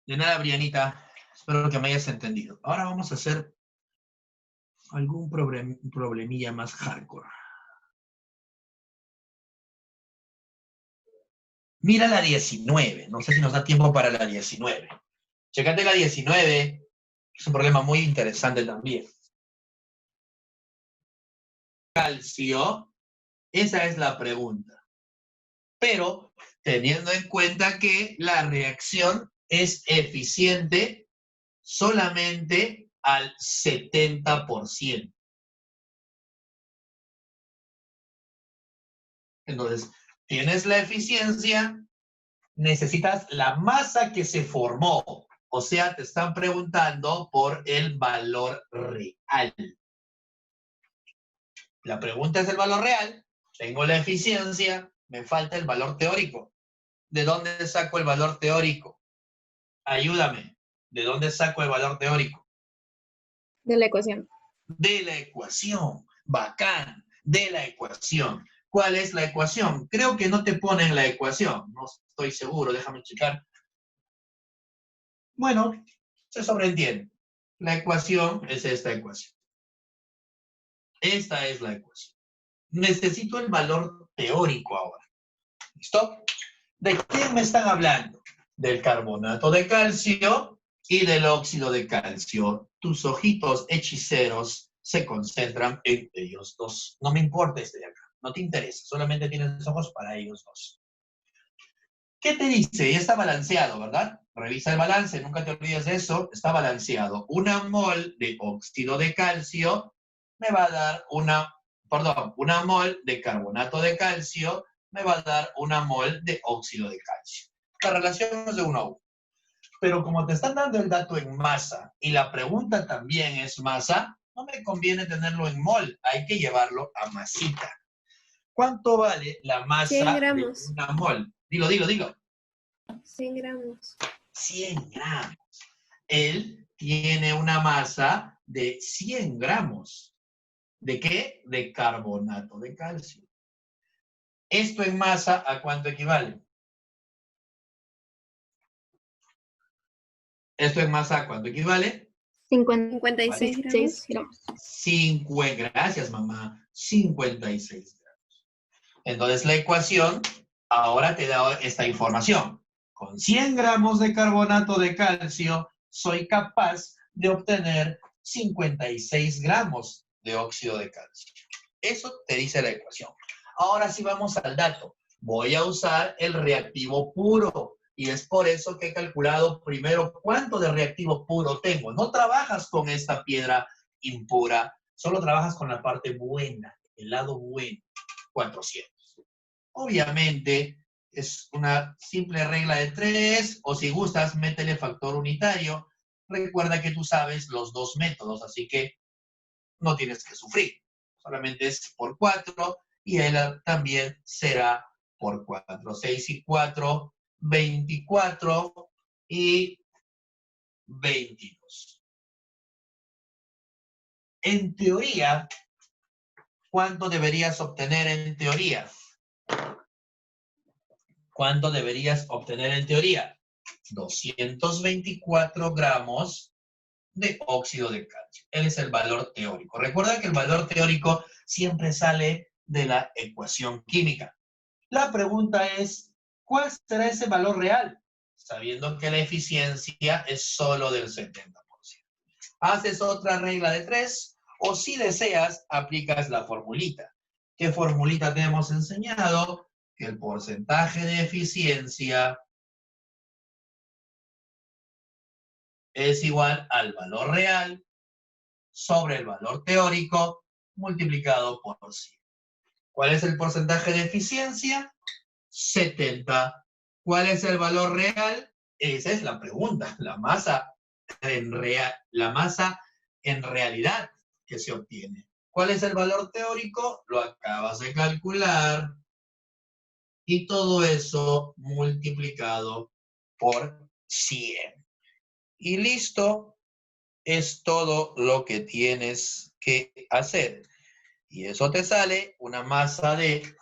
De nada, Brianita. Espero que me hayas entendido. Ahora vamos a hacer algún problemilla más hardcore. Mira la 19. No sé si nos da tiempo para la 19. Chécate la 19. Es un problema muy interesante también. Calcio. Esa es la pregunta. Pero teniendo en cuenta que la reacción es eficiente solamente al 70%. Entonces, tienes la eficiencia, necesitas la masa que se formó. O sea, te están preguntando por el valor real. La pregunta es el valor real. Tengo la eficiencia, me falta el valor teórico. ¿De dónde saco el valor teórico? Ayúdame. ¿De dónde saco el valor teórico? De la ecuación. De la ecuación. Bacán, de la ecuación. ¿Cuál es la ecuación? Creo que no te ponen la ecuación, no estoy seguro, déjame checar. Bueno, se sobreentiende. La ecuación es esta ecuación. Esta es la ecuación. Necesito el valor teórico ahora. ¿Listo? ¿De quién me están hablando? Del carbonato de calcio y del óxido de calcio. Tus ojitos hechiceros se concentran en ellos dos. No me importa este de acá. No te interesa. Solamente tienes ojos para ellos dos. ¿Qué te dice? Ya está balanceado, ¿verdad? Revisa el balance. Nunca te olvides de eso. Está balanceado. Una mol de óxido de calcio me va a dar una mol de carbonato de calcio me va a dar una mol de óxido de calcio. La relación es de 1 a 1. Pero como te están dando el dato en masa y la pregunta también es masa, no me conviene tenerlo en mol, hay que llevarlo a masita. ¿Cuánto vale la masa 100 de gramos. una mol? Dilo, dilo, dilo. 100 gramos. 100 gramos. Él tiene una masa de 100 gramos. ¿De qué? De carbonato de calcio. ¿Esto en masa a cuánto equivale? ¿Esto en masa a cuánto equivale? 56 gramos. 56 gramos. Gracias, mamá. 56 gramos. Entonces, la ecuación ahora te da esta información. Con 100 gramos de carbonato de calcio, soy capaz de obtener 56 gramos de óxido de calcio. Eso te dice la ecuación. Ahora sí vamos al dato. Voy a usar el reactivo puro. Y es por eso que he calculado primero cuánto de reactivo puro tengo. No trabajas con esta piedra impura, solo trabajas con la parte buena, el lado bueno, 400. Obviamente es una simple regla de 3, o si gustas, métele factor unitario. Recuerda que tú sabes los dos métodos, así que no tienes que sufrir. Solamente es por 4 y él también será por 4. 6 y 4, 24 y 22. En teoría, ¿cuánto deberías obtener en teoría? ¿Cuánto deberías obtener en teoría? 224 gramos de óxido de calcio. Él es el valor teórico. Recuerda que el valor teórico siempre sale de la ecuación química. La pregunta es, ¿cuál será ese valor real? Sabiendo que la eficiencia es solo del 70%. Haces otra regla de 3 o si deseas, aplicas la formulita. ¿Qué formulita te hemos enseñado? Que el porcentaje de eficiencia es igual al valor real sobre el valor teórico multiplicado por 100. ¿Cuál es el porcentaje de eficiencia? 70. ¿Cuál es el valor real? Esa es la pregunta. La masa en realidad que se obtiene. ¿Cuál es el valor teórico? Lo acabas de calcular. Y todo eso multiplicado por 100. Y listo. Es todo lo que tienes que hacer. Y eso te sale una masa de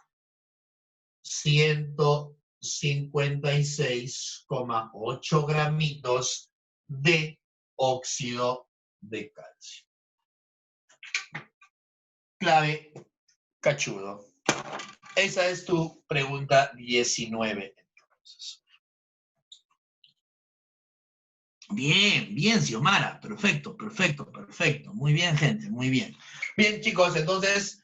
156,8 gramitos de óxido de calcio. Clave cachudo. Esa es tu pregunta 19. Entonces. Bien, bien, Xiomara. Perfecto, perfecto, perfecto. Muy bien, gente, muy bien. Bien, chicos, entonces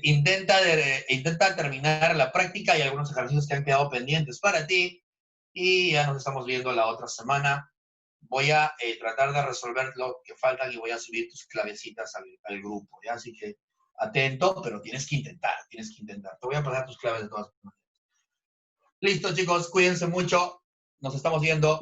intenta terminar la práctica. Hay algunos ejercicios que han quedado pendientes para ti. Y ya nos estamos viendo la otra semana. Voy a tratar de resolver lo que faltan y voy a subir tus clavecitas al grupo, ¿ya? Así que atento, pero tienes que intentar, tienes que intentar. Te voy a pasar tus claves de todas maneras. Listo, chicos, cuídense mucho. Nos estamos viendo.